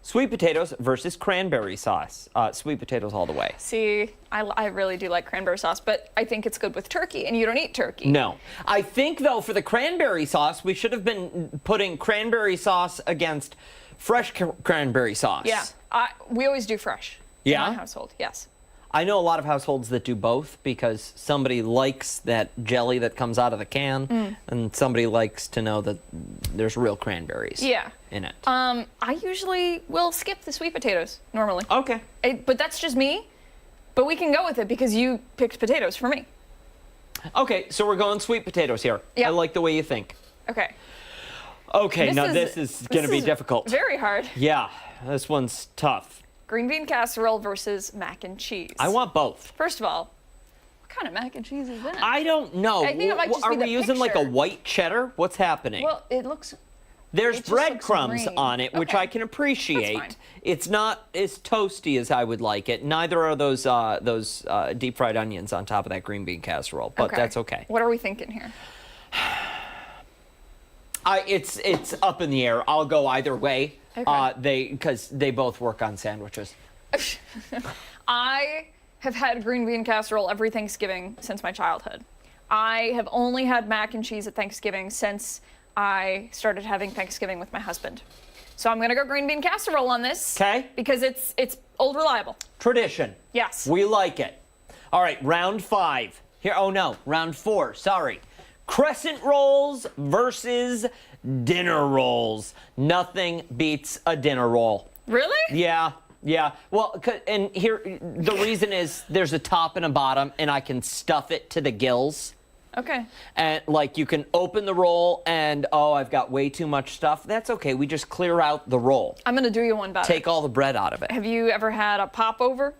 sweet potatoes versus cranberry sauce. Sweet potatoes all the way. See, I really do like cranberry sauce, but I think it's good with turkey, and you don't eat turkey. No. I think, though, for the cranberry sauce, we should have been putting cranberry sauce against fresh cranberry sauce. Yeah. We always do fresh. Yeah? In my household, yes. I know a lot of households that do both, because somebody likes that jelly that comes out of the can, and somebody likes to know that there's real cranberries in it. I usually will skip the sweet potatoes, normally. Okay. But that's just me. But we can go with it because you picked potatoes for me. Okay, so we're going sweet potatoes here. Yeah. I like the way you think. Okay. Okay, this is going to be difficult. Very hard. Yeah, this one's tough. Green bean casserole versus mac and cheese. I want both. First of all, what kind of mac and cheese is that? I don't know. I think it might just Are be the we using like a picture. white cheddar? What's happening? Well, it looks. There's it just looks breadcrumbs green. on it, which Okay. I can appreciate. That's fine. It's not as toasty as I would like it. Neither are those deep fried onions on top of that green bean casserole, but that's okay. What are we thinking here? It's up in the air. I'll go either way. Okay. Because they both work on sandwiches. I have had green bean casserole every Thanksgiving since my childhood. I have only had mac and cheese at Thanksgiving since I started having Thanksgiving with my husband. So I'm gonna go green bean casserole on this. Okay. Because it's old reliable. Tradition. Yes. We like it. All right, round 5. Here. Oh no, round 4. Sorry. Crescent rolls versus dinner rolls. Nothing beats a dinner roll. Really? Yeah. Well, and here, the reason is there's a top and a bottom, and I can stuff it to the gills. Okay. And, like, you can open the roll, and, I've got way too much stuff. That's okay. We just clear out the roll. I'm gonna do you one better. Take all the bread out of it. Have you ever had a popover?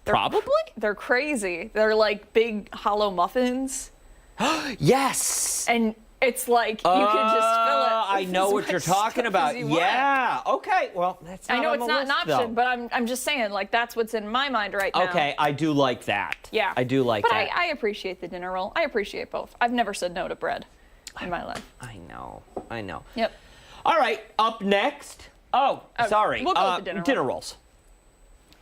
Probably. They're crazy. They're like big hollow muffins. Yes. And it's like you can just fill it. I know what you're talking about. Yeah. Okay. Well, that's not I know on it's the not an list, option, though. but I'm just saying, like, that's what's in my mind right now. Okay, I do like that. Yeah. I do like but that. I appreciate the dinner roll. I appreciate both. I've never said no to bread in my life. I know. Yep. All right, up next. Oh, sorry. we'll go with the dinner roll. rolls.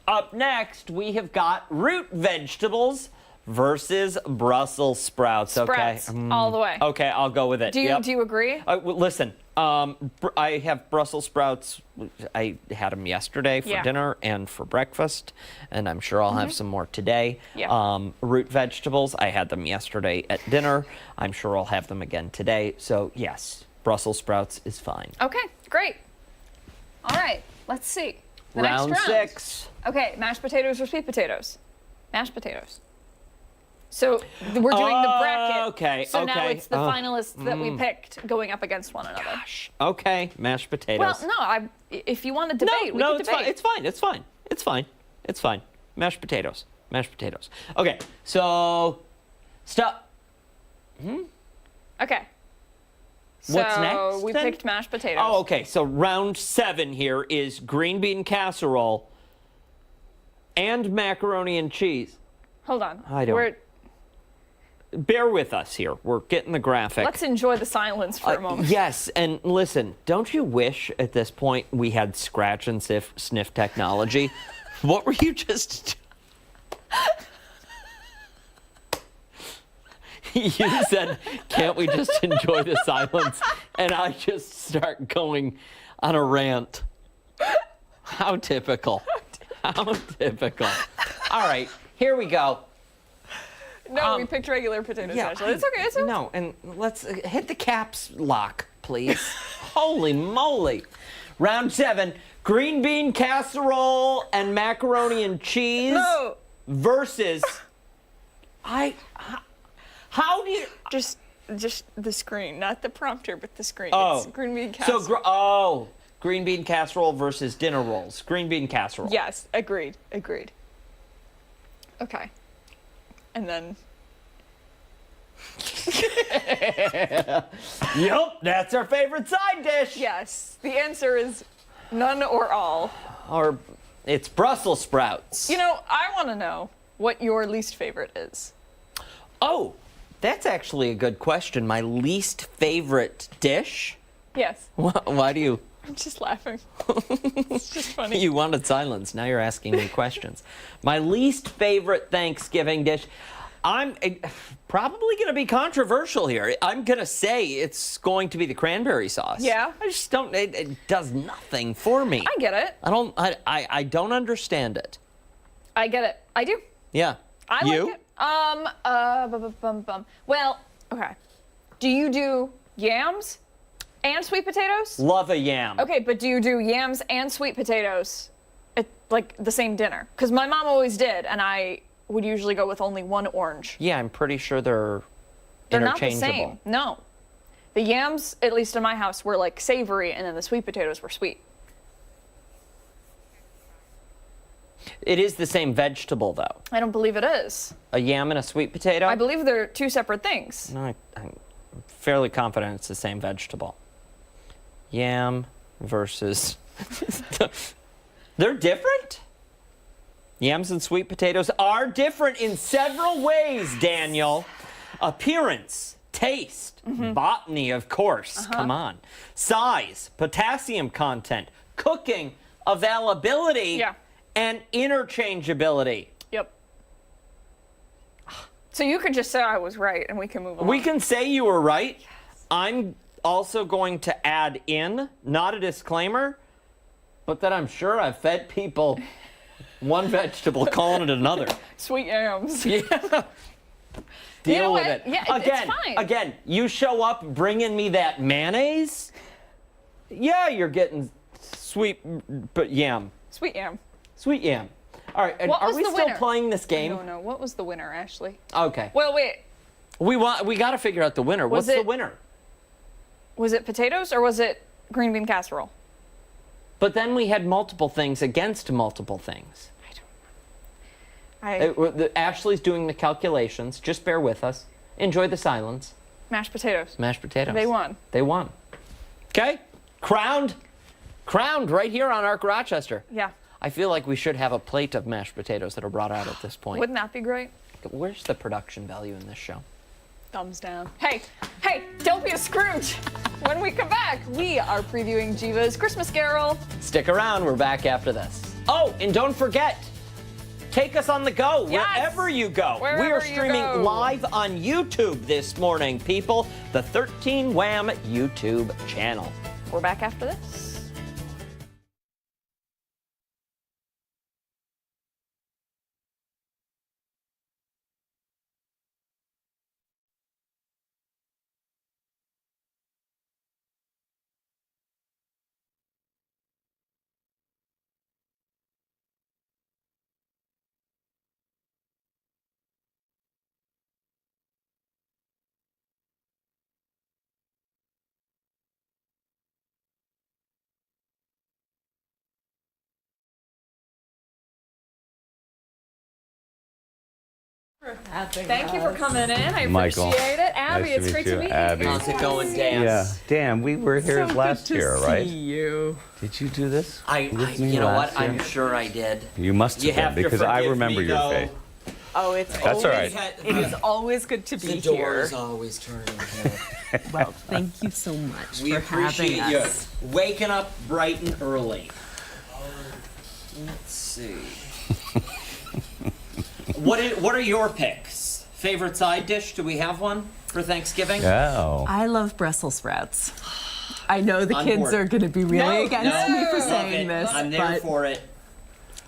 Up next, we have got root vegetables versus Brussels sprouts. Sprouts, Okay. all the way. Okay, I'll go with it. Do you Yep. do you agree? Listen, I have Brussels sprouts. I had them yesterday for dinner and for breakfast, and I'm sure I'll have some more today. Yeah. Root vegetables, I had them yesterday at dinner. I'm sure I'll have them again today. So, yes, Brussels sprouts is fine. Okay, great. All right, let's see. The Round next round. 6. Okay, mashed potatoes or sweet potatoes? Mashed potatoes. So we're doing the bracket. Okay, So now okay. it's the finalists that we picked going up agaast one another. Okay, mashed potatoes. Well, no, if you want to debate, we can it's debate. fine. It's fine. Mashed potatoes. Okay, so stop. Okay. What's So next, we then? picked mashed potatoes. Oh, okay. So round 7 here is green bean casserole and macaroni and cheese. Hold on. I don't- Bear with us here. We're getting the graphic. Let's enjoy the silence for a moment. Yes, and listen, don't you wish at this point we had scratch and sniff technology What were you just... You said, can't we just enjoy the silence? And I just start going on a rant. How typical. How typical. All right, here we go. No, we picked regular potatoes, actually. It's okay. It's okay. No, and let's hit the caps lock, please. Holy moly. Round 7, green bean casserole and macaroni and cheese No. versus... How do you... Just the screen, not the prompter, but the screen. Oh. It's green bean casserole. So, green bean casserole versus dinner rolls. Green bean casserole. Yes, agreed. Okay. And then... Yep, that's our favorite side dish. Yes, the answer is none or all. Or it's Brussels sprouts. You know, I want to know what your least favorite is. Oh, that's actually a good question. My least favorite dish? Yes, Why do you... I'm just laughing. It's just funny. You wanted silence. Now you're asking me questions. My least favorite Thanksgiving dish. I'm probably going to be controversial here. I'm going to say it's going to be the cranberry sauce. Yeah? I just don't. It does nothing for me. I get it. I don't understand it. I get it. I do. Yeah. I You? like it. Well, okay. Do you do yams and sweet potatoes? Love a yam. Okay, but do you do yams and sweet potatoes at like the same dinner? Because my mom always did, and I would usually go with only one orange. Yeah, I'm pretty sure they're Not the interchangeable. same. No. The yams, at least in my house, were like savory, and then the sweet potatoes were sweet. It is the same vegetable, though. I don't believe it is. A yam and a sweet potato? I believe they're two separate things. No, I'm fairly confident it's the same vegetable. Yam versus... They're different? Yams and sweet potatoes are different in several ways, Daniel. Appearance, taste, botany, of course. Come on. Size, potassium content, cooking, availability, Yeah. and interchangeability. Yep. So you could just say I was right, and we can move on. We can say you were right. Yes. I'm also going to add in, not a disclaimer, but that I'm sure I've fed people one vegetable calling it another. Sweet yams. Yeah. Deal You know with what? it. Yeah, it's fine. Again, you show up bringing me that mayonnaise. Yeah, you're getting sweet but yam. Sweet yam. Sweet yam. All right, and What are was we the still winner? playing this game? No. What was the winner, Ashley? Okay. Well, wait. We got to figure out the winner. Was What's the it- winner? Was it potatoes or was it green bean casserole? But then we had multiple things against multiple things. I Ashley's doing the calculations. Just bear with us. Enjoy the silence. mashed potatoes. Mashed potatoes. They won. They won. Okay? Crowned right here on Arc Rochester. Yeah. I feel like we should have a plate of mashed potatoes that are brought out at this point. Wouldn't that be great? Where's the production value in this show? Thumbs down. Hey, don't be a Scrooge. When we come back, we are previewing Geva's Christmas Carol. Stick around. We're back after this. Oh, and don't forget, take us on the go Yes. wherever you go. We Wherever are you streaming go. live on YouTube this morning, people. The 13 Wham YouTube channel. We're back after this. Thank you for coming in. I Michael. appreciate it. Abby, Nice to it's meet great you. to meet you. Abby. How's it going, Dan? Yeah, Dan, we were here last year, right? you. Did you do this? with me You know last what? I'm year? sure I did. You must You have have been, to because I forgive remember me, your though. face. Oh, it's That's always, all right. It is always good to be The door here. is always turning here. Well, thank you so much We for appreciate having you us. waking up bright and early. Let's see. What are your picks? Favorite side dish? Do we have one for Thanksgiving? Oh. I love Brussels sprouts. I know the kids board. are going to be really against me for Love saying it. this, I'm there but for it.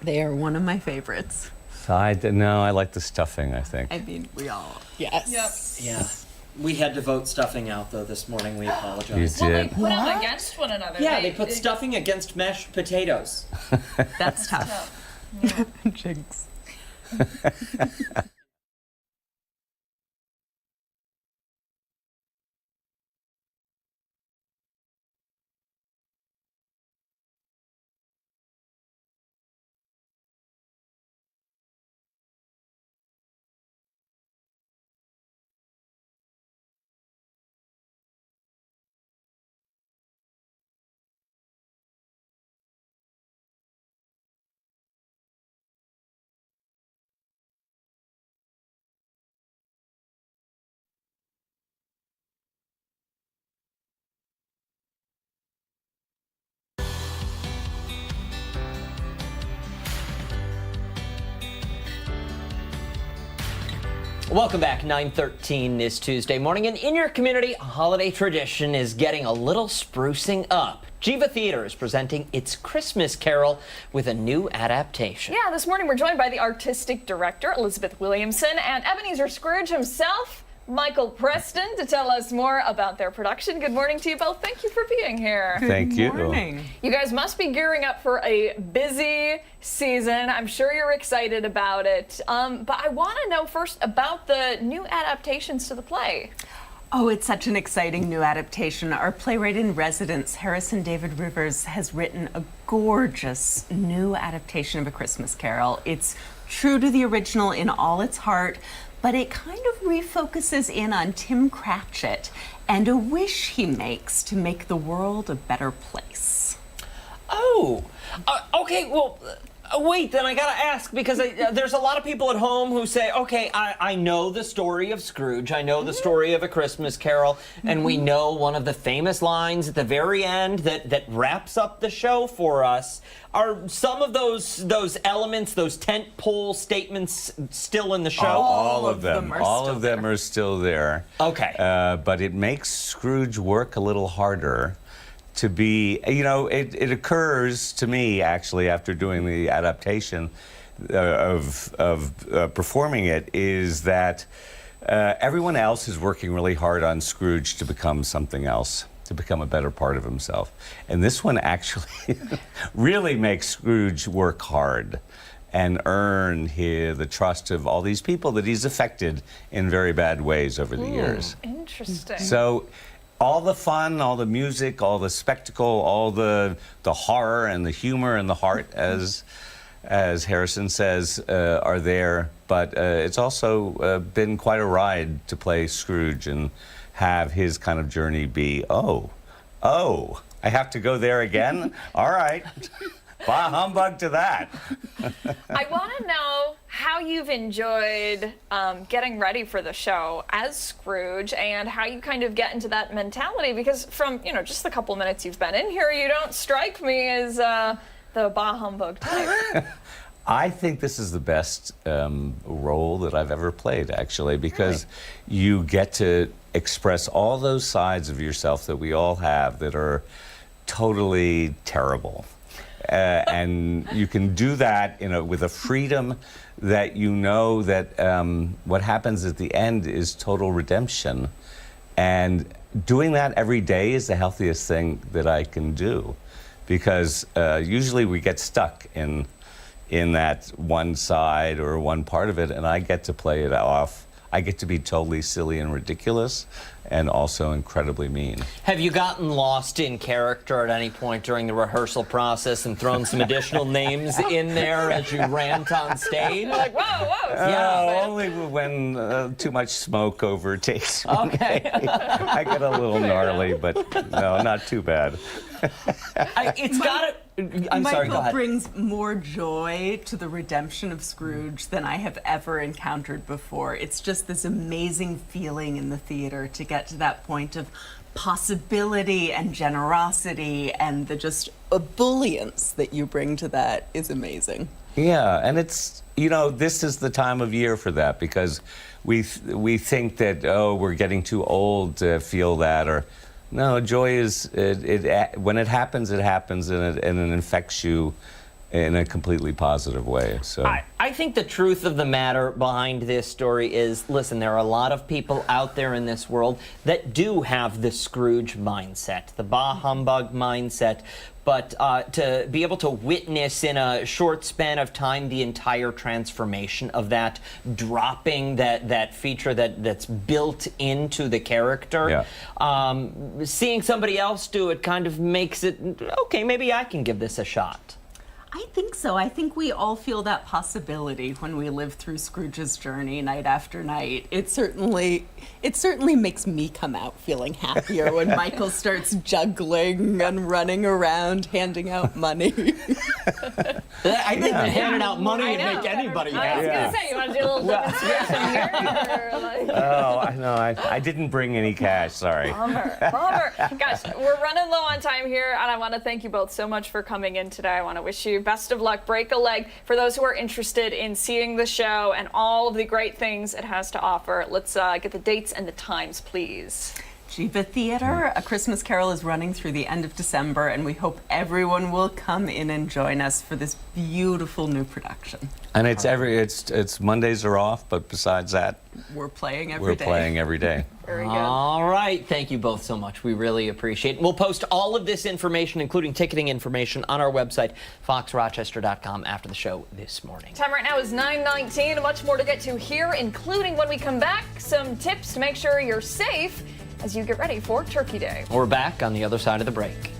they are one of my favorites. No, I like the stuffing, I think. I mean, we all. Yes. Yep. Yeah. We had to vote stuffing out though this morning. We You apologize. Well, they did. put them against one another. Yeah, they put stuffing against mashed potatoes. That's tough. Jinx. Welcome back. 9:13 is Tuesday morning, and in your community, a holiday tradition is getting a little sprucing up. Geva Theater is presenting its Christmas Carol with a new adaptation. Yeah, this morning we're joined by the artistic director, Elizabeth Williamson, and Ebenezer Scrooge himself, Michael Preston, to tell us more about their production. Good morning to you both. Thank you for being here. Thank you. Morning. You guys must be gearing up for a busy season. I'm sure you're excited about it. But I want to know first about the new adaptations to the play. Oh, it's such an exciting new adaptation. Our playwright in residence, Harrison David Rivers, has written a gorgeous new adaptation of A Christmas Carol. It's true to the original in all its heart, but it kind of refocuses in on Tim Cratchit and a wish he makes to make the world a better place. Oh, okay. Well, wait, then I gotta ask, because there's a lot of people at home who say, okay, I know the story of Scrooge, I know the story of A Christmas Carol, and we know one of the famous lines at the very end that wraps up the show for us. Are some of those elements, those tent pole statements, still in the show? All of them. them are All still of them there. are still there. Okay. But it makes Scrooge work a little harder to be, it occurs to me, actually, after doing the adaptation of performing it, is that everyone else is working really hard on Scrooge to become something else, to become a better part of himself. And this one actually really makes Scrooge work hard and earn the trust of all these people that he's affected in very bad ways over the years. Interesting. So all the fun, all the music, all the spectacle, all the horror and the humor and the heart, as Harrison says, are there. But it's also been quite a ride to play Scrooge and have his kind of journey be, oh, I have to go there again? All right. Bah humbug to that. I want to know how you've enjoyed getting ready for the show as Scrooge, and how you kind of get into that mentality, because from just the couple minutes you've been in here, you don't strike me as the bah humbug type. I think this is the best role that I've ever played, actually, because you get to express all those sides of yourself that we all have that are totally terrible. And you can do that with a freedom that that what happens at the end is total redemption. And doing that every day is the healthiest thing that I can do, because usually we get stuck in that one side or one part of it, and I get to play it off. I get to be totally silly and ridiculous, and also incredibly mean. Have you gotten lost in character at any point during the rehearsal process and thrown some additional names in there as you rant on stage? Like, whoa. Yeah. Only when too much smoke overtakes me. Okay. I get a little gnarly, but no, not too bad. It's got to I'm sorry, go Michael ahead. brings more joy to the redemption of Scrooge than I have ever encountered before. It's just this amazing feeling in the theater to get to that point of possibility and generosity, and the just ebullience that you bring to that is amazing. Yeah, and it's, this is the time of year for that, because we think that, we're getting too old to feel that, or no, joy is, when it happens, and it infects you in a completely positive way. So I think the truth of the matter behind this story is, listen, there are a lot of people out there in this world that do have the Scrooge mindset, the bah humbug mindset, but to be able to witness in a short span of time the entire transformation of that, dropping that feature that's built into the character, seeing somebody else do it kind of makes it, okay, maybe I can give this a shot. I think so. I think we all feel that possibility when we live through Scrooge's journey night after night. It certainly makes me come out feeling happier when Michael starts juggling and running around handing out money. I think that handing out money would make anybody I was happy. going to say, you want to do a little demonstration here? Or like... Oh, I know. I didn't bring any cash. Sorry. Bummer. Guys, we're running low on time here, and I want to thank you both so much for coming in today. I want to wish you best of luck. Break a leg. For those who are interested in seeing the show and all of the great things it has to offer, let's get the dates and the times, please. Geva Theater, A Christmas Carol is running through the end of December, and we hope everyone will come in and join us for this beautiful new production. And it's Mondays are off, but besides that, We're playing every we're day. playing every day. Very good. All right. Thank you both so much. We really appreciate it. We'll post all of this information, including ticketing information, on our website, foxrochester.com, after the show this morning. Time right now is 9:19. Much more to get to here, including when we come back, some tips to make sure you're safe as you get ready for Turkey Day. We're back on the other side of the break.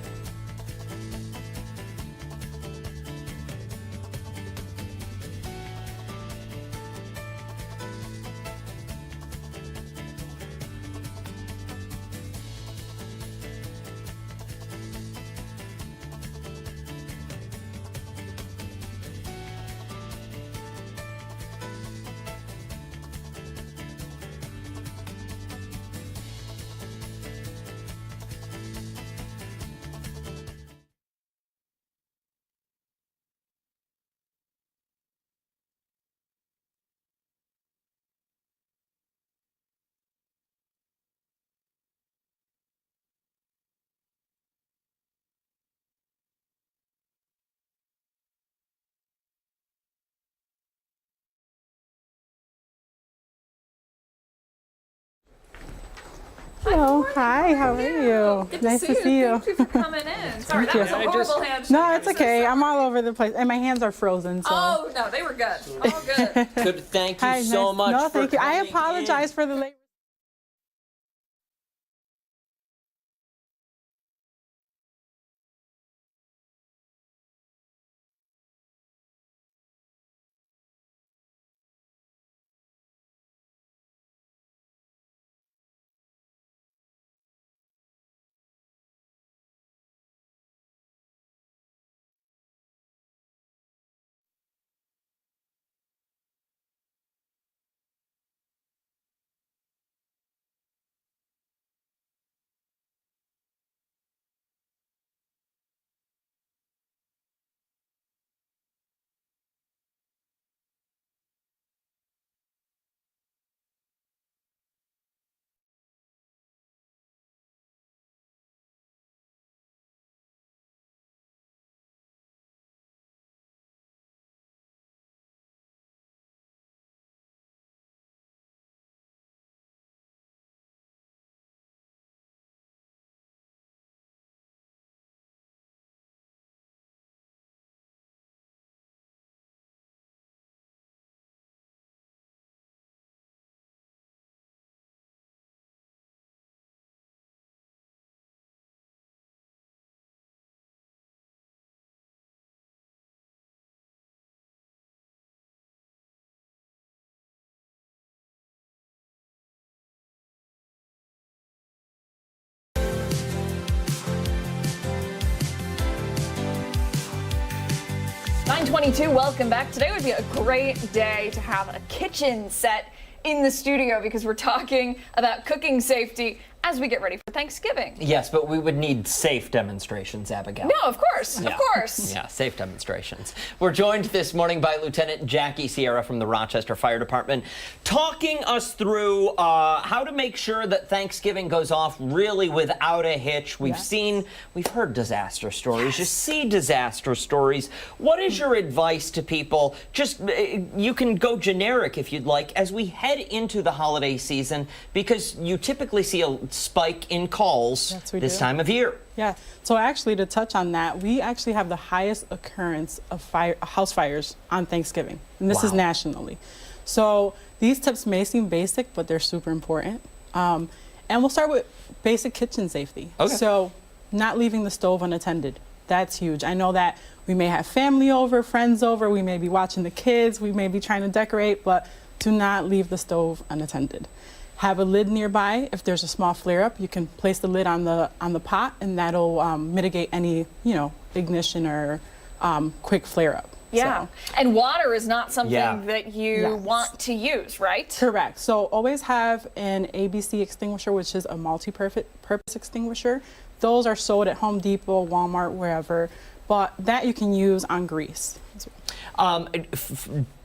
Hello, hi, how are you? Nice to see you. Thank you for coming in. Sorry, that was a horrible handshake. No, it's I'm so okay. I'm sorry. all over the place, and my hands are frozen. So. Oh, no, they were good. All good. Good. Thank you Hi, so nice- much No, for thank you. I coming in. apologize for the late. 9:22, welcome back. Today would be a great day to have a kitchen set in the studio because we're talking about cooking safety as we get ready for Thanksgiving. Yes, but we would need safe demonstrations, Abigail. No, of course, of course. Yeah, safe demonstrations. We're joined this morning by Lieutenant Jackie Sierra from the Rochester Fire Department, talking us through how to make sure that Thanksgiving goes off really without a hitch. We've heard disaster stories. You see disaster stories. What is your advice to people? Just, you can go generic if you'd like, as we head into the holiday season, because you typically see a spike in calls this time of year. Yeah, so actually to touch on that, we actually have the highest occurrence of house fires on Thanksgiving, and this is nationally. So these tips may seem basic, but they're super important. And we'll start with basic kitchen safety. Okay. So not leaving the stove unattended. That's huge. I know that we may have family over, friends over, we may be watching the kids, we may be trying to decorate, but do not leave the stove unattended. Have a lid nearby. If there's a small flare-up, you can place the lid on the pot, and that'll mitigate any ignition or quick flare-up. Yeah, so. And water is not something that you want to use, right? Correct. So always have an ABC extinguisher, which is a multi-purpose extinguisher. Those are sold at Home Depot, Walmart, wherever, but that you can use on grease.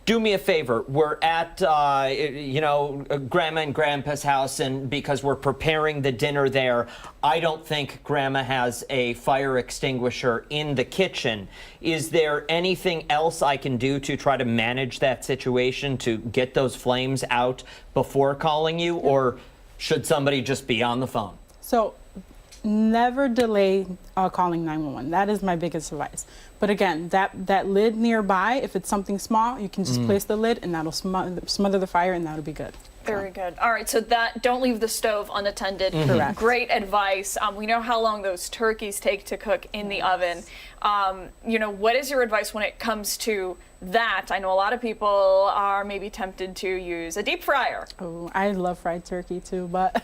Do me a favor. We're at, Grandma and Grandpa's house, and because we're preparing the dinner there, I don't think Grandma has a fire extinguisher in the kitchen. Is there anything else I can do to try to manage that situation, to get those flames out before calling you, or should somebody just be on the phone? So never delay calling 911. That is my biggest advice. But again, that lid nearby, if it's something small, you can just place the lid and that'll smother the fire, and that'll be good. Very good. All right, so don't leave the stove unattended. Correct. Great advice. We know how long those turkeys take to cook in the oven. What is your advice when it comes to that? I know a lot of people are maybe tempted to use a deep fryer. Oh, I love fried turkey too, but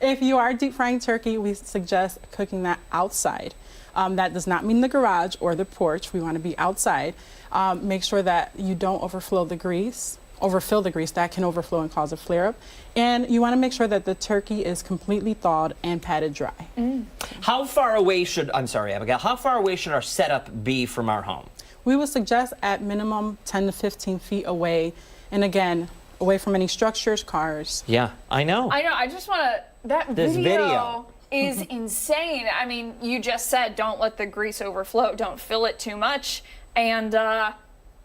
if you are deep frying turkey, we suggest cooking that outside. That does not mean the garage or the porch. We want to be outside. Make sure that you don't overfill the grease. That can overflow and cause a flare-up. And you want to make sure that the turkey is completely thawed and patted dry. How far away should our setup be from our home? We would suggest at minimum 10 to 15 feet away. And again, away from any structures, cars. Yeah, I know. I just want to, this video is insane. I mean, you just said don't let the grease overflow, don't fill it too much. And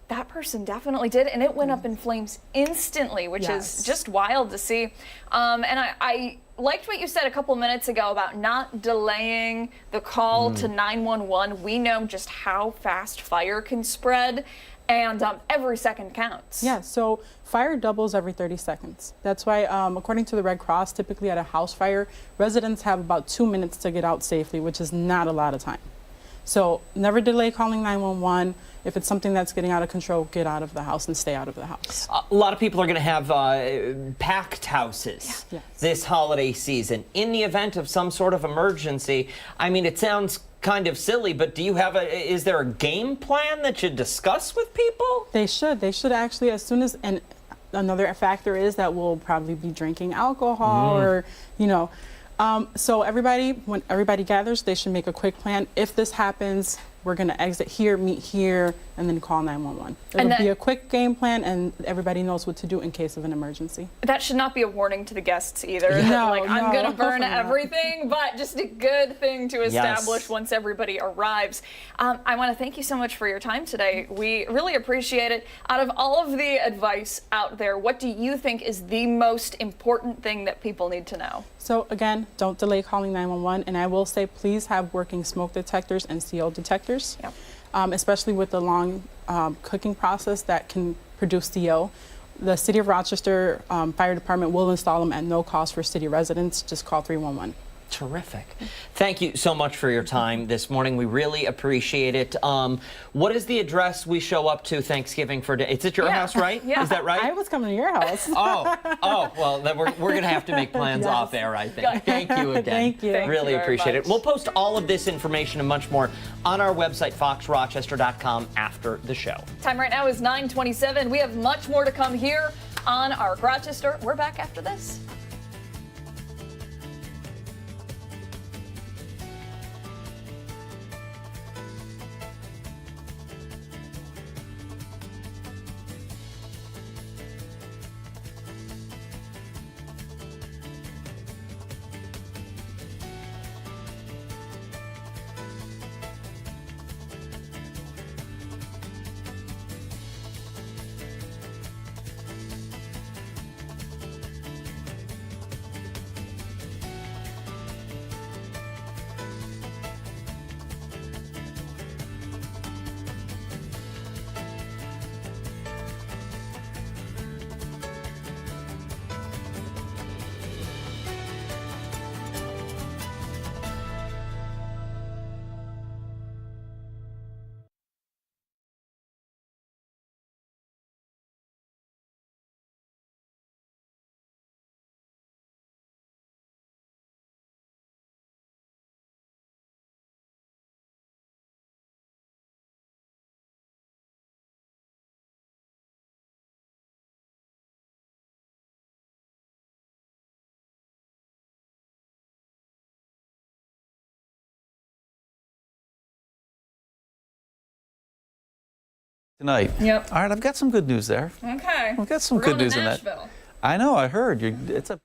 that person definitely did, and it went up in flames instantly, which is just wild to see. And I liked what you said a couple minutes ago about not delaying the call to 911. We know just how fast fire can spread, and every second counts. Yeah, so fire doubles every 30 seconds. That's why, according to the Red Cross, typically at a house fire, residents have about 2 minutes to get out safely, which is not a lot of time. So never delay calling 911. If it's something that's getting out of control, get out of the house and stay out of the house. A lot of people are going to have packed houses this holiday season. In the event of some sort of emergency, I mean, it sounds kind of silly, but is there a game plan that you discuss with people? They should actually, as soon as, and another factor is that we'll probably be drinking alcohol or, so when everybody gathers, they should make a quick plan. If this happens, we're going to exit here, meet here, and then call 911. It'll be a quick game plan, and everybody knows what to do in case of an emergency. That should not be a warning to the guests either. I'm going to burn everything, but just a good thing to establish once everybody arrives. I want to thank you so much for your time today. We really appreciate it. Out of all of the advice out there, what do you think is the most important thing that people need to know? So again, don't delay calling 911, and I will say please have working smoke detectors and CO detectors. Especially with the long cooking process that can produce CO. The City of Rochester Fire Department will install them at no cost for city residents. Just call 311. Terrific. Thank you so much for your time this morning. We really appreciate it. What is the address we show up to Thanksgiving for? It's at your house, right? Yeah. Is that right? I was coming to your house. Oh, well, then we're going to have to make plans off air, I think. Thank you again. Thank you. Really you very appreciate it. much. We'll post all of this information and much more on our website, foxrochester.com, after the show. Time right now is 9:27. We have much more to come here on ARC Rochester. We're back after this. Tonight. Yep. All right, I've got some good news there. Okay. I've got some We're good going to news in that. Nashville. I know, I heard. It's a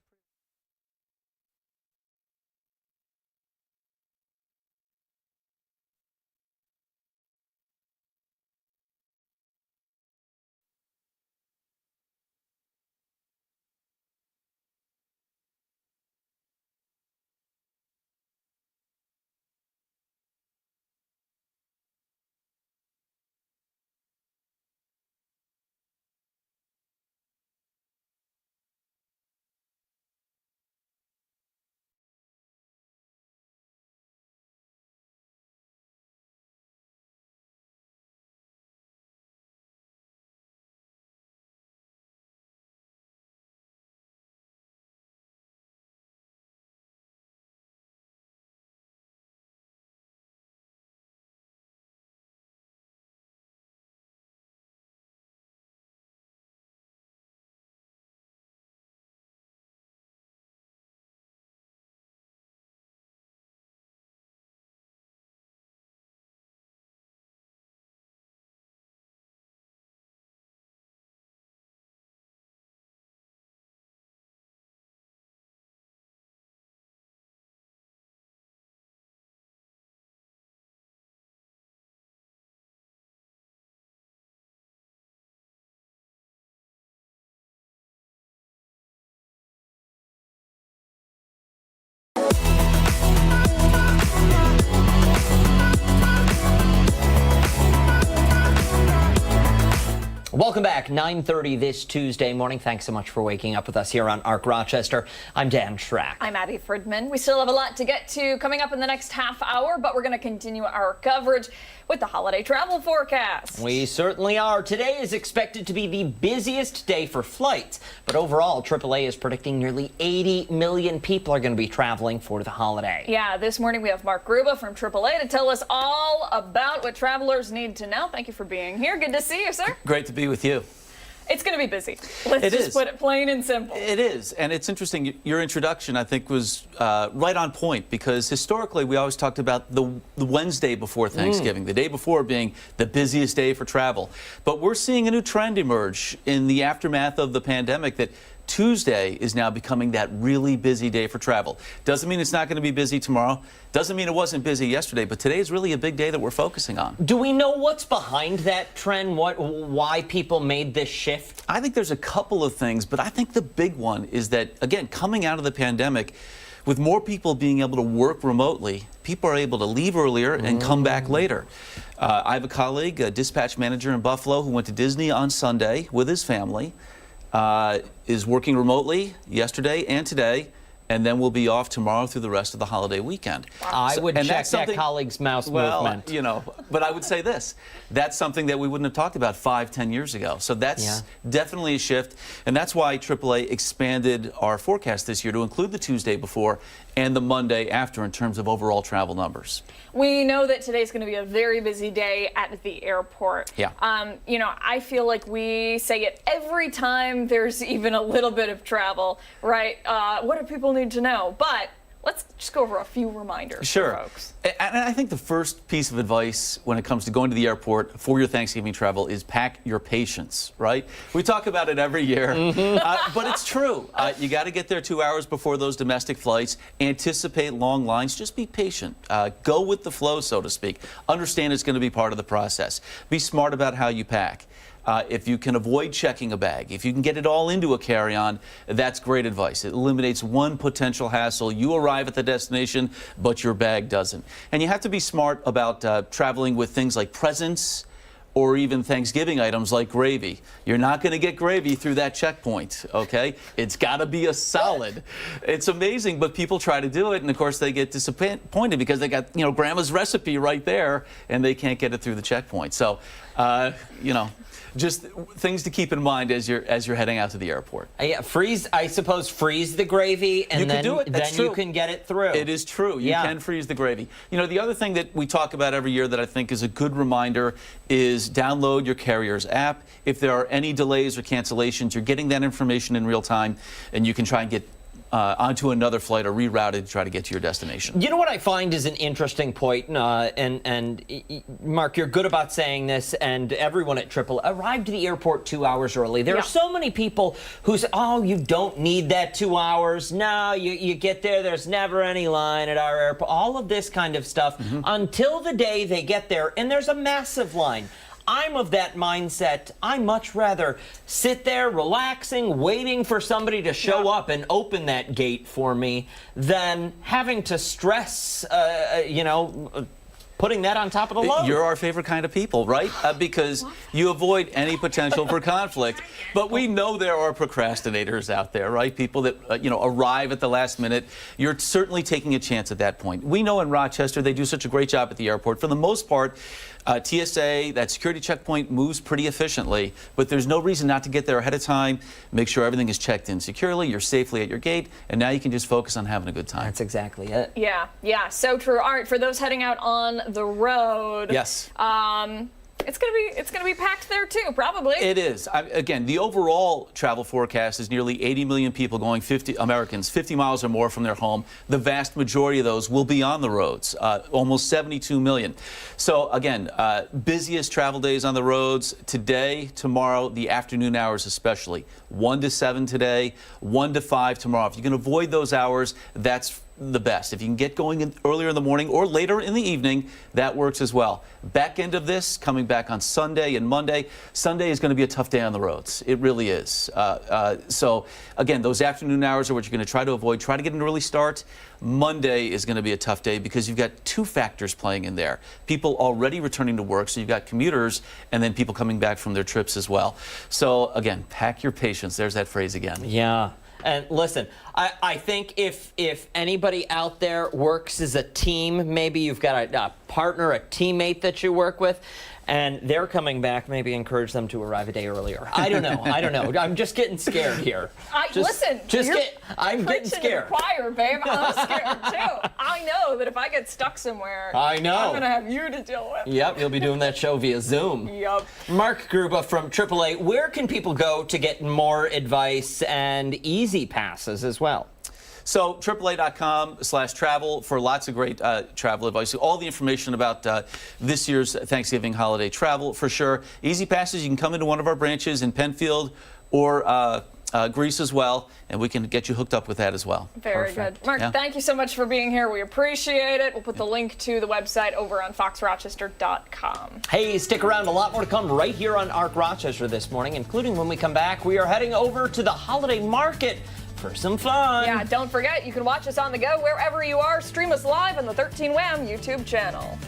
Welcome back. 9:30 this Tuesday morning. Thanks so much for waking up with us here on ARC Rochester. I'm Dan Schrack. I'm Abby Fridman. We still have a lot to get to coming up in the next half hour, but we're going to continue our coverage with the holiday travel forecast. We certainly are. Today is expected to be the busiest day for flights, but overall, AAA is predicting nearly 80 million people are going to be traveling for the holiday. Yeah, this morning we have Mark Gruba from AAA to tell us all about what travelers need to know. Thank you for being here. Good to see you, sir. great to be with you. It's going to be busy. Let's It just is. put it plain and simple. It is, and it's interesting. Your introduction, I think, was right on point because historically we always talked about the Wednesday before Thanksgiving, the day before being the busiest day for travel. But we're seeing a new trend emerge in the aftermath of the pandemic that Tuesday is now becoming that really busy day for travel. Doesn't mean it's not going to be busy tomorrow. Doesn't mean it wasn't busy yesterday, but today is really a big day that we're focusing on. Do we know what's behind that trend? Why people made this shift? I think there's a couple of things, but I think the big one is that, again, coming out of the pandemic, with more people being able to work remotely, people are able to leave earlier and come back later. I have a colleague, a dispatch manager in Buffalo, who went to Disney on Sunday with his family, is working remotely yesterday and today, and then we'll be off tomorrow through the rest of the holiday weekend. I would and check that's that something- colleague's mouse Well, movement. you know, but I would say this. That's something that we wouldn't have talked about 5-10 years ago. So that's definitely a shift. And that's why AAA expanded our forecast this year to include the Tuesday before and the Monday after in terms of overall travel numbers. We know that today's going to be a very busy day at the airport. Yeah. You know, I feel like we say it every time there's even a little bit of travel, right? What do people need to know? But let's just go over a few reminders for folks. And I think the first piece of advice when it comes to going to the airport for your Thanksgiving travel is pack your patience, right? We talk about it every year, but it's true. You got to get there 2 hours before those domestic flights. Anticipate long lines. Just be patient. Go with the flow, so to speak. Understand it's going to be part of the process. Be smart about how you pack. If you can avoid checking a bag, if you can get it all into a carry-on, that's great advice. It eliminates one potential hassle. You arrive at the destination, but your bag doesn't. And you have to be smart about traveling with things like presents or even Thanksgiving items like gravy. You're not going to get gravy through that checkpoint, okay? It's got to be a solid. It's amazing, but people try to do it, and of course they get disappointed because they got, you know, grandma's recipe right there, and they can't get it through the checkpoint. So, you know, just things to keep in mind as you're heading out to the airport. Yeah, freeze the gravy, and You then, can do it. That's then you true. can get it through. It is true. You can freeze the gravy. You know, the other thing that we talk about every year that I think is a good reminder is download your carrier's app. If there are any delays or cancellations, you're getting that information in real time, and you can try and get onto another flight or rerouted to try to get to your destination. You know what I find is an interesting point, and Mark, you're good about saying this, and everyone at Triple arrived to the airport 2 hours early. There are so many people who say, oh, you don't need that 2 hours. No, you get there, there's never any line at our airport. All of this kind of stuff until the day they get there, and there's a massive line. I'm of that mindset. I much rather sit there relaxing, waiting for somebody to show up and open that gate for me than having to stress, you know, putting that on top of the load. You're our favorite kind of people, right? Because you avoid any potential for conflict. But we know there are procrastinators out there, right? People that, you know, arrive at the last minute. You're certainly taking a chance at that point. We know in Rochester they do such a great job at the airport. For the most part, TSA, that security checkpoint, moves pretty efficiently, but there's no reason not to get there ahead of time, make sure everything is checked in securely, you're safely at your gate, and now you can just focus on having a good time. That's exactly it. Yeah, so true. All right, for those heading out on the road, yes, it's gonna be packed there too, probably. It is. Again, the overall travel forecast is nearly 80 million people going 50 miles or more from their home. The vast majority of those will be on the roads, almost 72 million. So again, busiest travel days on the roads today, tomorrow, the afternoon hours especially. 1 to 7 today, 1 to 5 tomorrow. If you can avoid those hours, that's the best. If you can get going earlier in the morning or later in the evening, that works as well. Back end of this, coming back on Sunday and Monday. Sunday is going to be a tough day on the roads. It really is. So again, those afternoon hours are what you're going to try to avoid. Try to get an early start. Monday is going to be a tough day because you've got two factors playing in there. People already returning to work, so you've got commuters, and then people coming back from their trips as well. So again, pack your patience. There's that phrase again. Yeah. And listen, I think if anybody out there works as a team, maybe you've got a partner, a teammate that you work with, and they're coming back, maybe encourage them to arrive a day earlier. I don't know. I'm just getting scared here. I'm getting scared. To the choir, babe. I'm scared too. I know that if I get stuck somewhere, I know. I'm gonna have you to deal with. Yep, you'll be doing that show via Zoom. Yep. Mark Gruba from AAA, where can people go to get more advice and easy passes as well? So AAA.com/travel for lots of great travel advice. All the information about this year's Thanksgiving holiday travel for sure. Easy passes, you can come into one of our branches in Penfield or Greece as well, and we can get you hooked up with that as well. Very good. Mark, thank you so much for being here. We appreciate it. We'll put the link to the website over on foxrochester.com. Hey, stick around. A lot more to come right here on Arc Rochester this morning, including when we come back, we are heading over to the holiday market for some fun. Yeah, don't forget, you can watch us on the go wherever you are. Stream us live on the 13 Wham YouTube channel.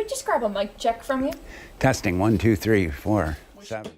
we just grab a mic check from you? Testing 1, 2, 3, 4, 7.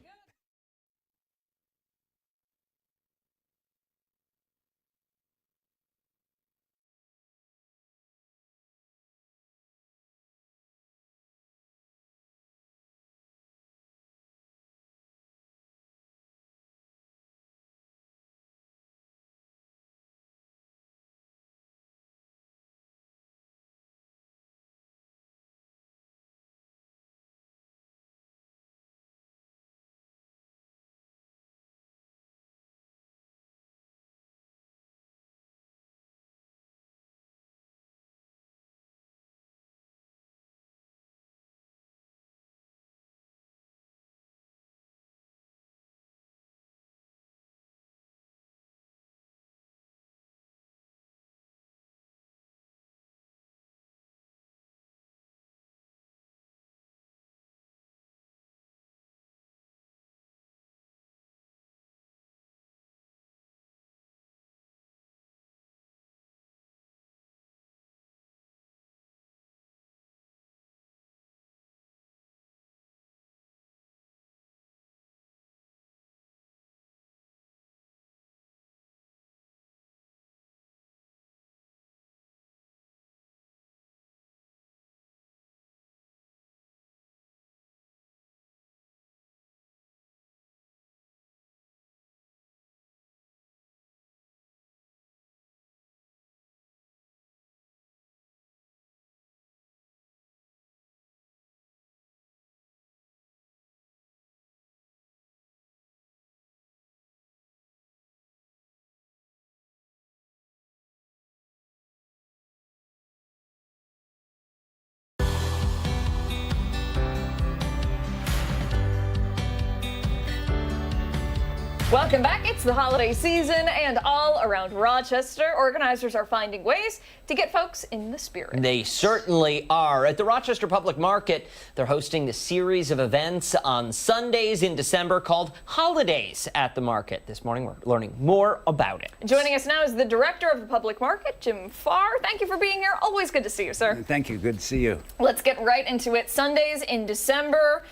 Welcome back. It's the holiday season, and all around Rochester, organizers are finding ways to get folks in the spirit. They certainly are. At the Rochester Public Market, they're hosting a series of events on Sundays in December called Holidays at the Market. This morning, we're learning more about it. Joining us now is the director of the Public Market, Jim Farr. Thank you for being here. Always good to see you, sir. Thank you. Good to see you. Let's get right into it. Sundays in December.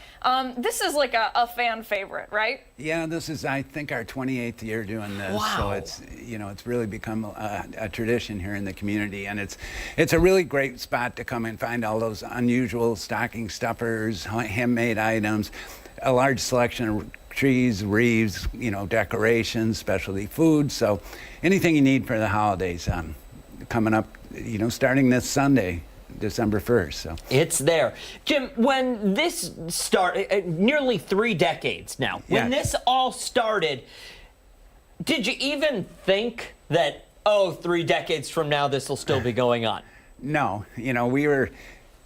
This is like a fan favorite, right? Yeah, this is, I think, our 28th year doing this. Wow. So it's, it's really become a tradition here in the community, and it's a really great spot to come and find all those unusual stocking stuffers, handmade items, a large selection of trees, wreaths, decorations, specialty foods. So anything you need for the holidays coming up, starting this Sunday, December 1st. So it's there. Jim, when this started, nearly 3 decades now, when this all started, did you even think that, 3 decades from now, this will still be going on? No. We were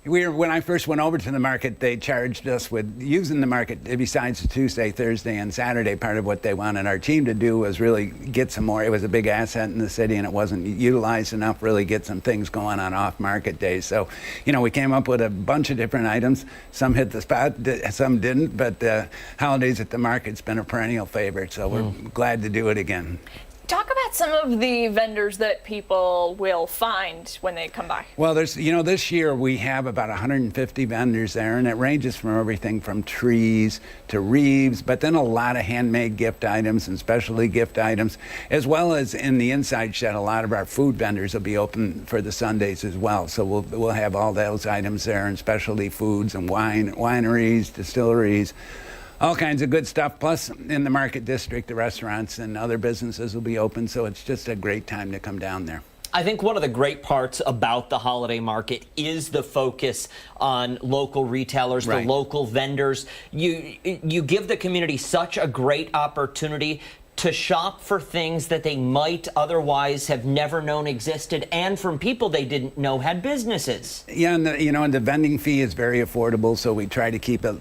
when I first went over to the market, they charged us with using the market besides the Tuesday, Thursday, and Saturday. Part of what they wanted our team to do was really get some more. It was a big asset in the city, and it wasn't utilized enough, really get some things going on off-market days. So, we came up with a bunch of different items. Some hit the spot, some didn't, but holidays at the market's been a perennial favorite, so we're glad to do it again. Talk about some of the vendors that people will find when they come by. Well, there's, this year we have about 150 vendors there, and it ranges from everything from trees to wreaths, but then a lot of handmade gift items and specialty gift items, as well as in the inside shed, a lot of our food vendors will be open for the Sundays as well. So we'll have all those items there, and specialty foods and wineries, distilleries, all kinds of good stuff. Plus, in the market district, the restaurants and other businesses will be open, so it's just a great time to come down there. I think one of the great parts about the holiday market is the focus on local retailers, the local vendors. You give the community such a great opportunity to shop for things that they might otherwise have never known existed, and from people they didn't know had businesses. Yeah, and the vending fee is very affordable, so we try to keep it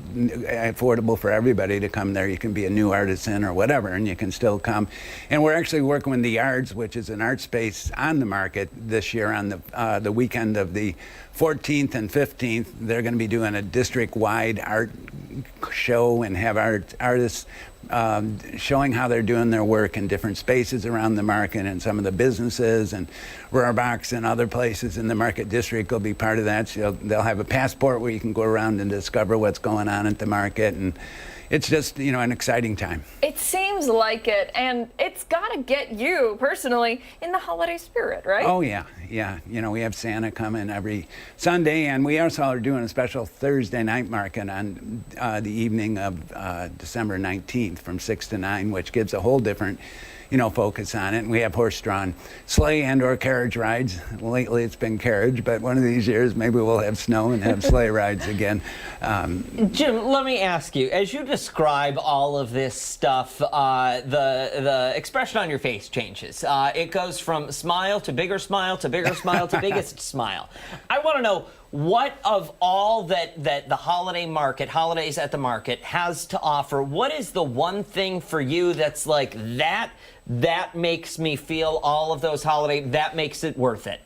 affordable for everybody to come there. You can be a new artisan or whatever, and you can still come. And we're actually working with the Yards, which is an art space on the market this year on the weekend of the 14th and 15th. They're going to be doing a district-wide art show and have artists showing how they're doing their work in different spaces around the market, and some of the businesses and Rohrbox and other places in the market district will be part of that. So they'll have a passport where you can go around and discover what's going on at the market, and it's just, an exciting time. It seems like it, and it's got to get you personally in the holiday spirit, right? Oh, yeah. We have Santa coming every Sunday, and we also are doing a special Thursday night market on the evening of December 19th from 6 to 9, which gives a whole different focus on it. And we have horse-drawn sleigh and/or carriage rides. Lately, it's been carriage, but one of these years, maybe we'll have snow and have sleigh rides again. Jim, let me ask you, as you describe all of this stuff, the expression on your face changes. It goes from smile to bigger smile to bigger smile to biggest smile. I want to know, what of all that the holidays at the market has to offer, what is the one thing for you that's like that makes me feel all of those holidays, that makes it worth it?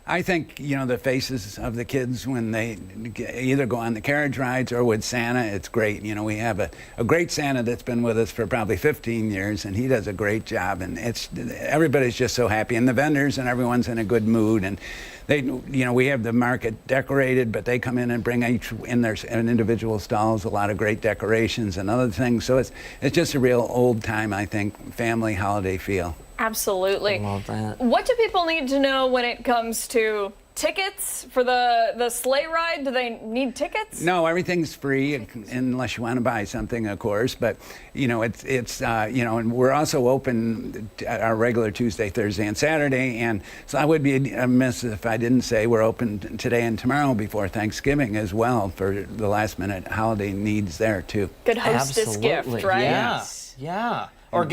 I think, the faces of the kids when they either go on the carriage rides or with Santa, it's great. We have a great Santa that's been with us for probably 15 years, and he does a great job. And everybody's just so happy, and the vendors and everyone's in a good mood. And we have the market decorated, but they come in and bring each in their individual stalls a lot of great decorations and other things. So it's just a real old time, I think, family holiday feel. Absolutely. I love that. What do people need to know when it comes to tickets for the sleigh ride? Do they need tickets? No, everything's free unless you want to buy something, of course. But and we're also open our regular Tuesday, Thursday, and Saturday. And so I would be amiss if I didn't say we're open today and tomorrow before Thanksgiving as well for the last minute holiday needs there too. Good hostess gift, right? Yeah. Or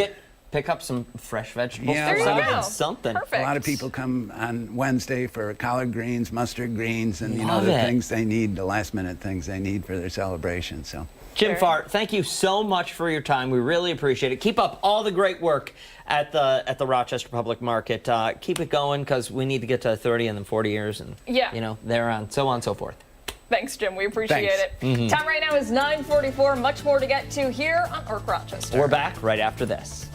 pick up some fresh vegetables. Yeah, there you go. Something. Perfect. A lot of people come on Wednesday for collard greens, mustard greens, and Love the it. things they need, the last minute things they need for their celebration. So, Jim Farr, thank you so much for your time. We really appreciate it. Keep up all the great work at the Rochester Public Market. Keep it going, because we need to get to 30 and then 40 years, and there on so on and so forth. Thanks, Jim. We appreciate Thanks. it. Time right now is 9:44. Much more to get to here on Arc Rochester. We're back right after this.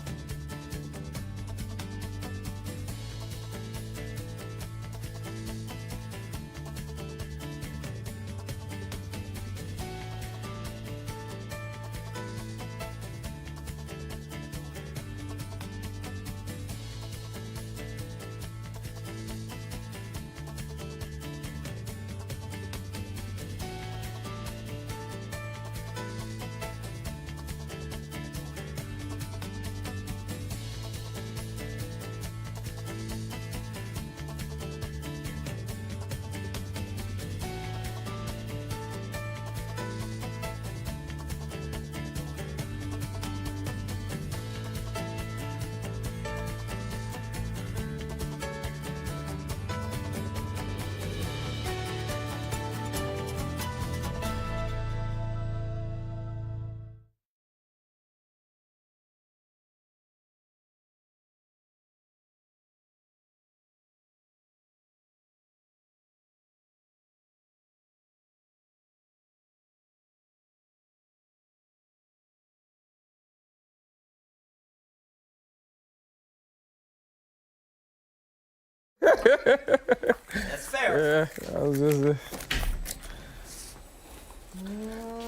That's fair. I was just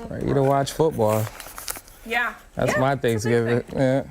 ready to watch football. Yeah. That's my Thanksgiving. Yeah.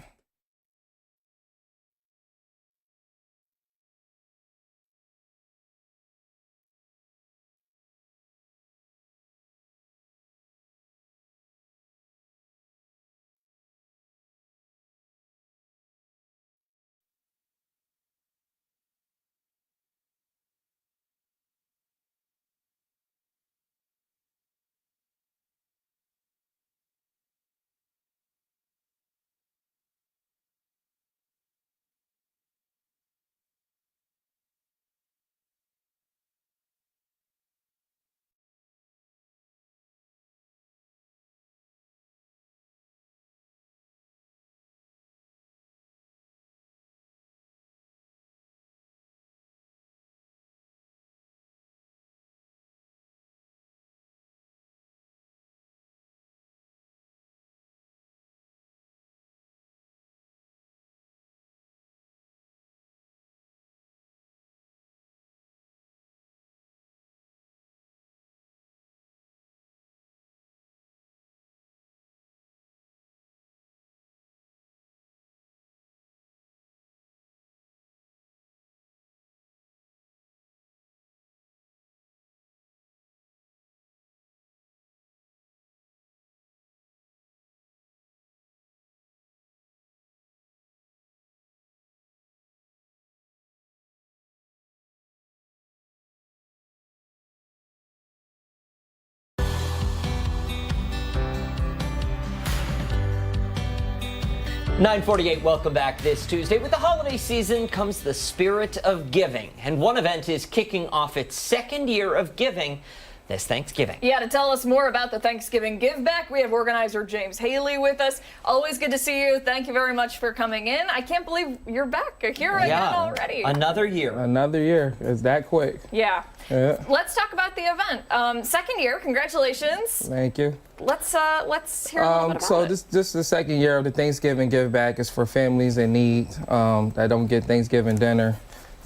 9:48, welcome back this Tuesday. With the holiday season comes the spirit of giving, and one event is kicking off its second year of giving this Thanksgiving. Yeah, to tell us more about the Thanksgiving Give Back, we have organizer James Haley with us. Always good to see you. Thank you very much for coming in. I can't believe you're back here again already. Another year. Another year. It's that quick. Yeah. Yeah. Let's talk about the event. Second year, congratulations. Thank you. Let's hear a little bit about So it. this the second year of the Thanksgiving Give Back. Is for families in need that don't get Thanksgiving dinner.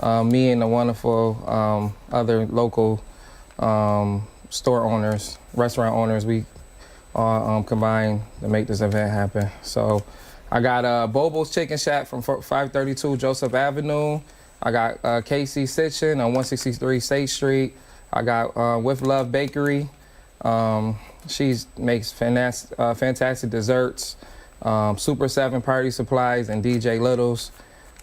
Me and the wonderful other local store owners, restaurant owners, we all combined to make this event happen. So I got Bobo's Chicken Shack from 532 Joseph Avenue. I got Casey Kitchen on 163 State Street. I got With Love Bakery. She makes fantastic desserts. Super 7 Party Supplies and DJ Littles.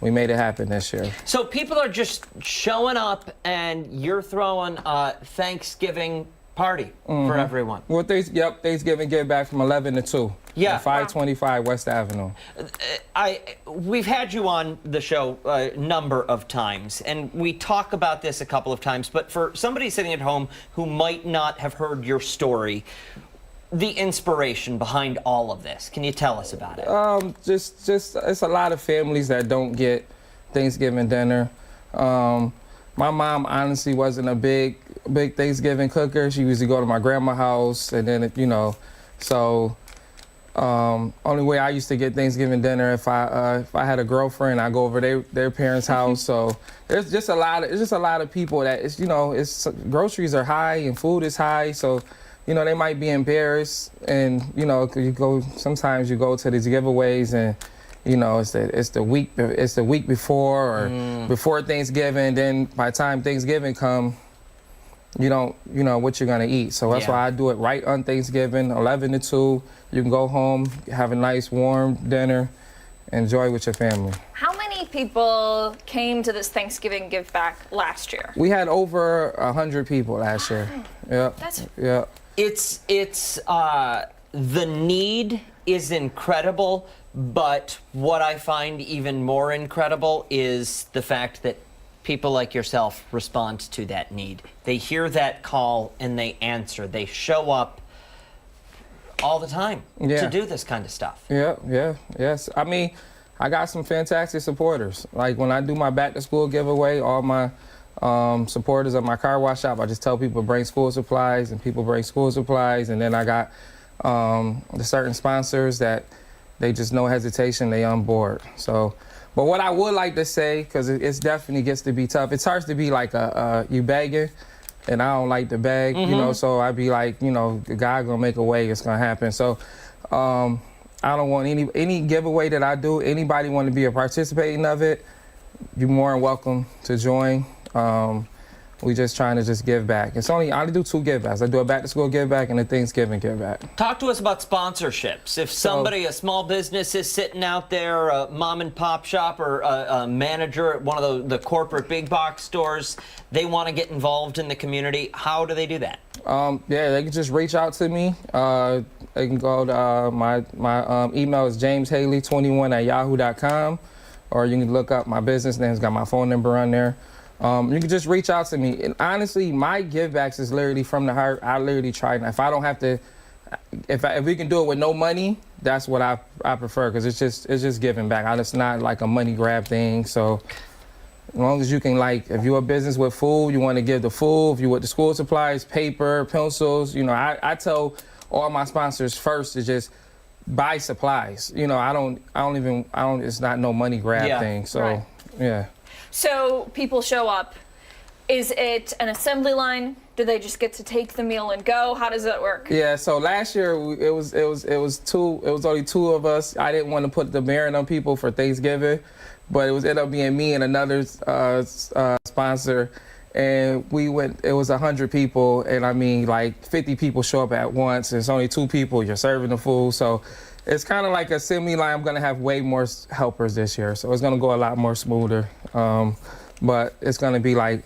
We made it happen this year. So people are just showing up, and you're throwing a Thanksgiving party for everyone. Well, Thanksgiving Give Back from 11 to 2. Yeah. 525 West Avenue. We've had you on the show a number of times, and we talk about this a couple of times, but for somebody sitting at home who might not have heard your story, the inspiration behind all of this, can you tell us about it? Just it's a lot of families that don't get Thanksgiving dinner. My mom honestly wasn't a big Thanksgiving cooker. She used to go to my grandma's house, and then so only way I used to get Thanksgiving dinner if I had a girlfriend, I go over their parents' house. So there's just a lot of people that it's groceries are high and food is high, so they might be embarrassed, and sometimes you go to these giveaways and it's the week before or before Thanksgiving. Then by the time Thanksgiving come, you don't know what you're gonna eat. So that's why I do it right on Thanksgiving, 11 to 2. You can go home, have a nice warm dinner, enjoy with your family. How many people came to this Thanksgiving Give Back last year? We had over 100 people last year. Yeah. It's the need is incredible, but what I find even more incredible is the fact that people like yourself respond to that need. They hear that call and they answer. They show up all the time to do this kind of stuff. Yes. I mean, I got some fantastic supporters. Like when I do my back to school giveaway, all my supporters of my car wash shop, I just tell people bring school supplies, and people bring school supplies. And then I got the certain sponsors that they just no hesitation, they on board. So, but what I would like to say, because it definitely gets to be tough. It's hard to be like you begging, and I don't like to beg, so I'd be like, God gonna make a way, it's gonna happen. So I don't want any giveaway that I do, anybody want to be a participating of it, you're more than welcome to join. We just trying to just give back. I only do 2 give backs. I do a back to school give back and a Thanksgiving give back. Talk to us about sponsorships. If somebody, a small business is sitting out there, a mom and pop shop or a manager at one of the corporate big box stores, they want to get involved in the community, how do they do that? They can just reach out to me. They can go to my email is jameshaley21@yahoo.com, or you can look up my business name. It's got my phone number on there. You can just reach out to me. And honestly, my give backs is literally from the heart. I literally try. If I don't have to, if we can do it with no money, that's what I prefer, because it's just giving back. It's not like a money grab thing. So as long as you can, like, if you're a business with food, you want to give the food. If you want the school supplies, paper, pencils, I tell all my sponsors first to just buy supplies. It's not no money grab thing. So yeah. So people show up. Is it an assembly line? Do they just get to take the meal and go? How does that work? Yeah. So last year it was only 2 of us. I didn't want to put the burden on people for Thanksgiving, but it ended up being me and another sponsor, and we went. It was 100 people, and I mean, like 50 people show up at once. It's only 2 people. You're serving the food, so it's kind of like a assembly line. I'm gonna have way more helpers this year, so it's gonna go a lot more smoother. But it's gonna be like,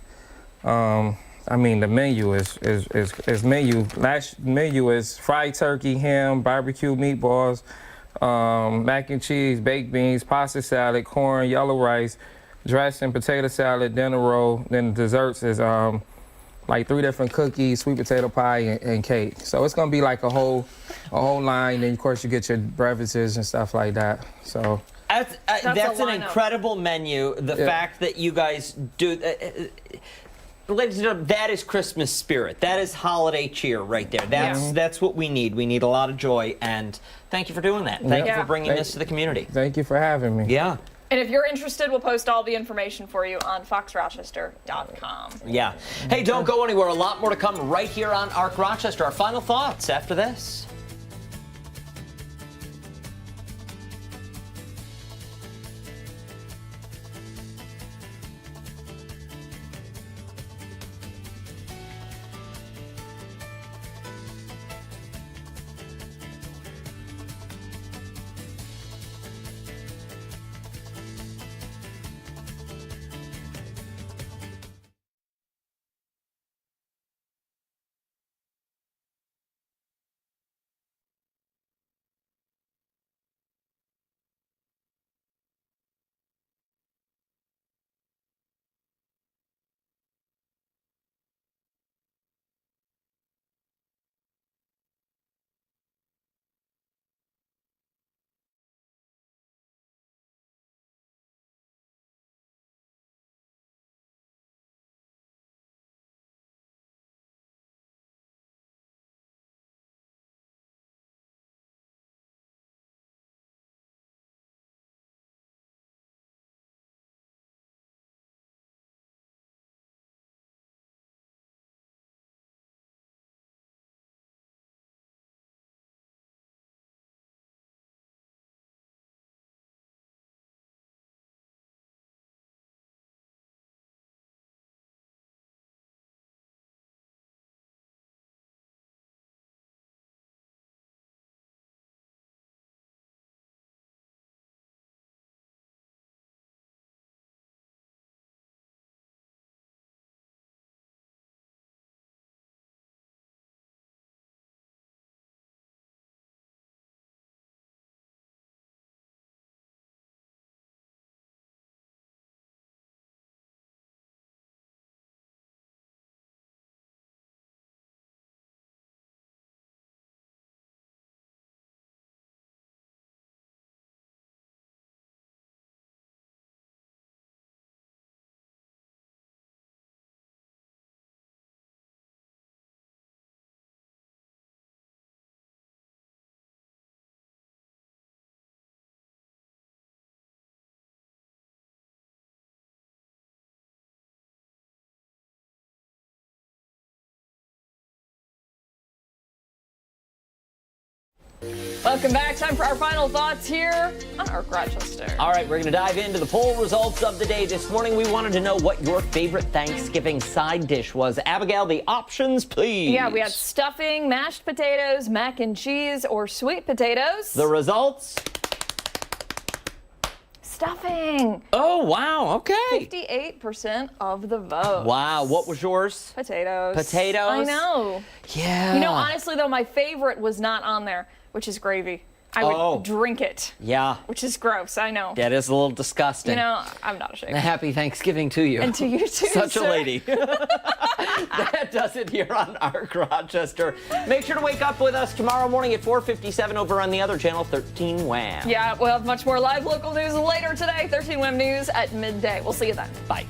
the menu is menu. Last menu is fried turkey, ham, barbecue meatballs, mac and cheese, baked beans, pasta salad, corn, yellow rice, dressing, potato salad, dinner roll. Then the desserts is like 3 different cookies, sweet potato pie, and cake. So it's gonna be like a whole line. Then of course you get your beverages and stuff like that. So That's an incredible menu. The fact that you guys do. Ladies and gentlemen, that is Christmas spirit. That is holiday cheer right there. That's what we need. We need a lot of joy, and thank you for doing that. Thank you for bringing this to the community. Thank you for having me. Yeah. And if you're interested, we'll post all the information for you on foxrochester.com. Yeah. Hey, don't go anywhere. A lot more to come right here on Arc Rochester. Our final thoughts after this. Welcome back. Time for our final thoughts here on Arc Rochester. All right, we're going to dive into the poll results of the day. This morning, we wanted to know what your favorite Thanksgiving side dish was. Abigail, the options, please. Yeah, we had stuffing, mashed potatoes, mac and cheese, or sweet potatoes. The results? Stuffing. Oh, wow. Okay. 58% of the vote. Wow. What was yours? Potatoes. Potatoes? I know. Yeah. You know, honestly, though, my favorite was not on there, which is gravy. I would drink it. Yeah. Which is gross, I know. That is a little disgusting. You know, I'm not ashamed. Happy Thanksgiving to you. And to you too, Such sir. a lady. That does it here on Arc Rochester. Make sure to wake up with us tomorrow morning at 4:57 over on the other channel, 13 Wham. Yeah, we'll have much more live local news later today. 13 Wham News at midday. We'll see you then. Bye.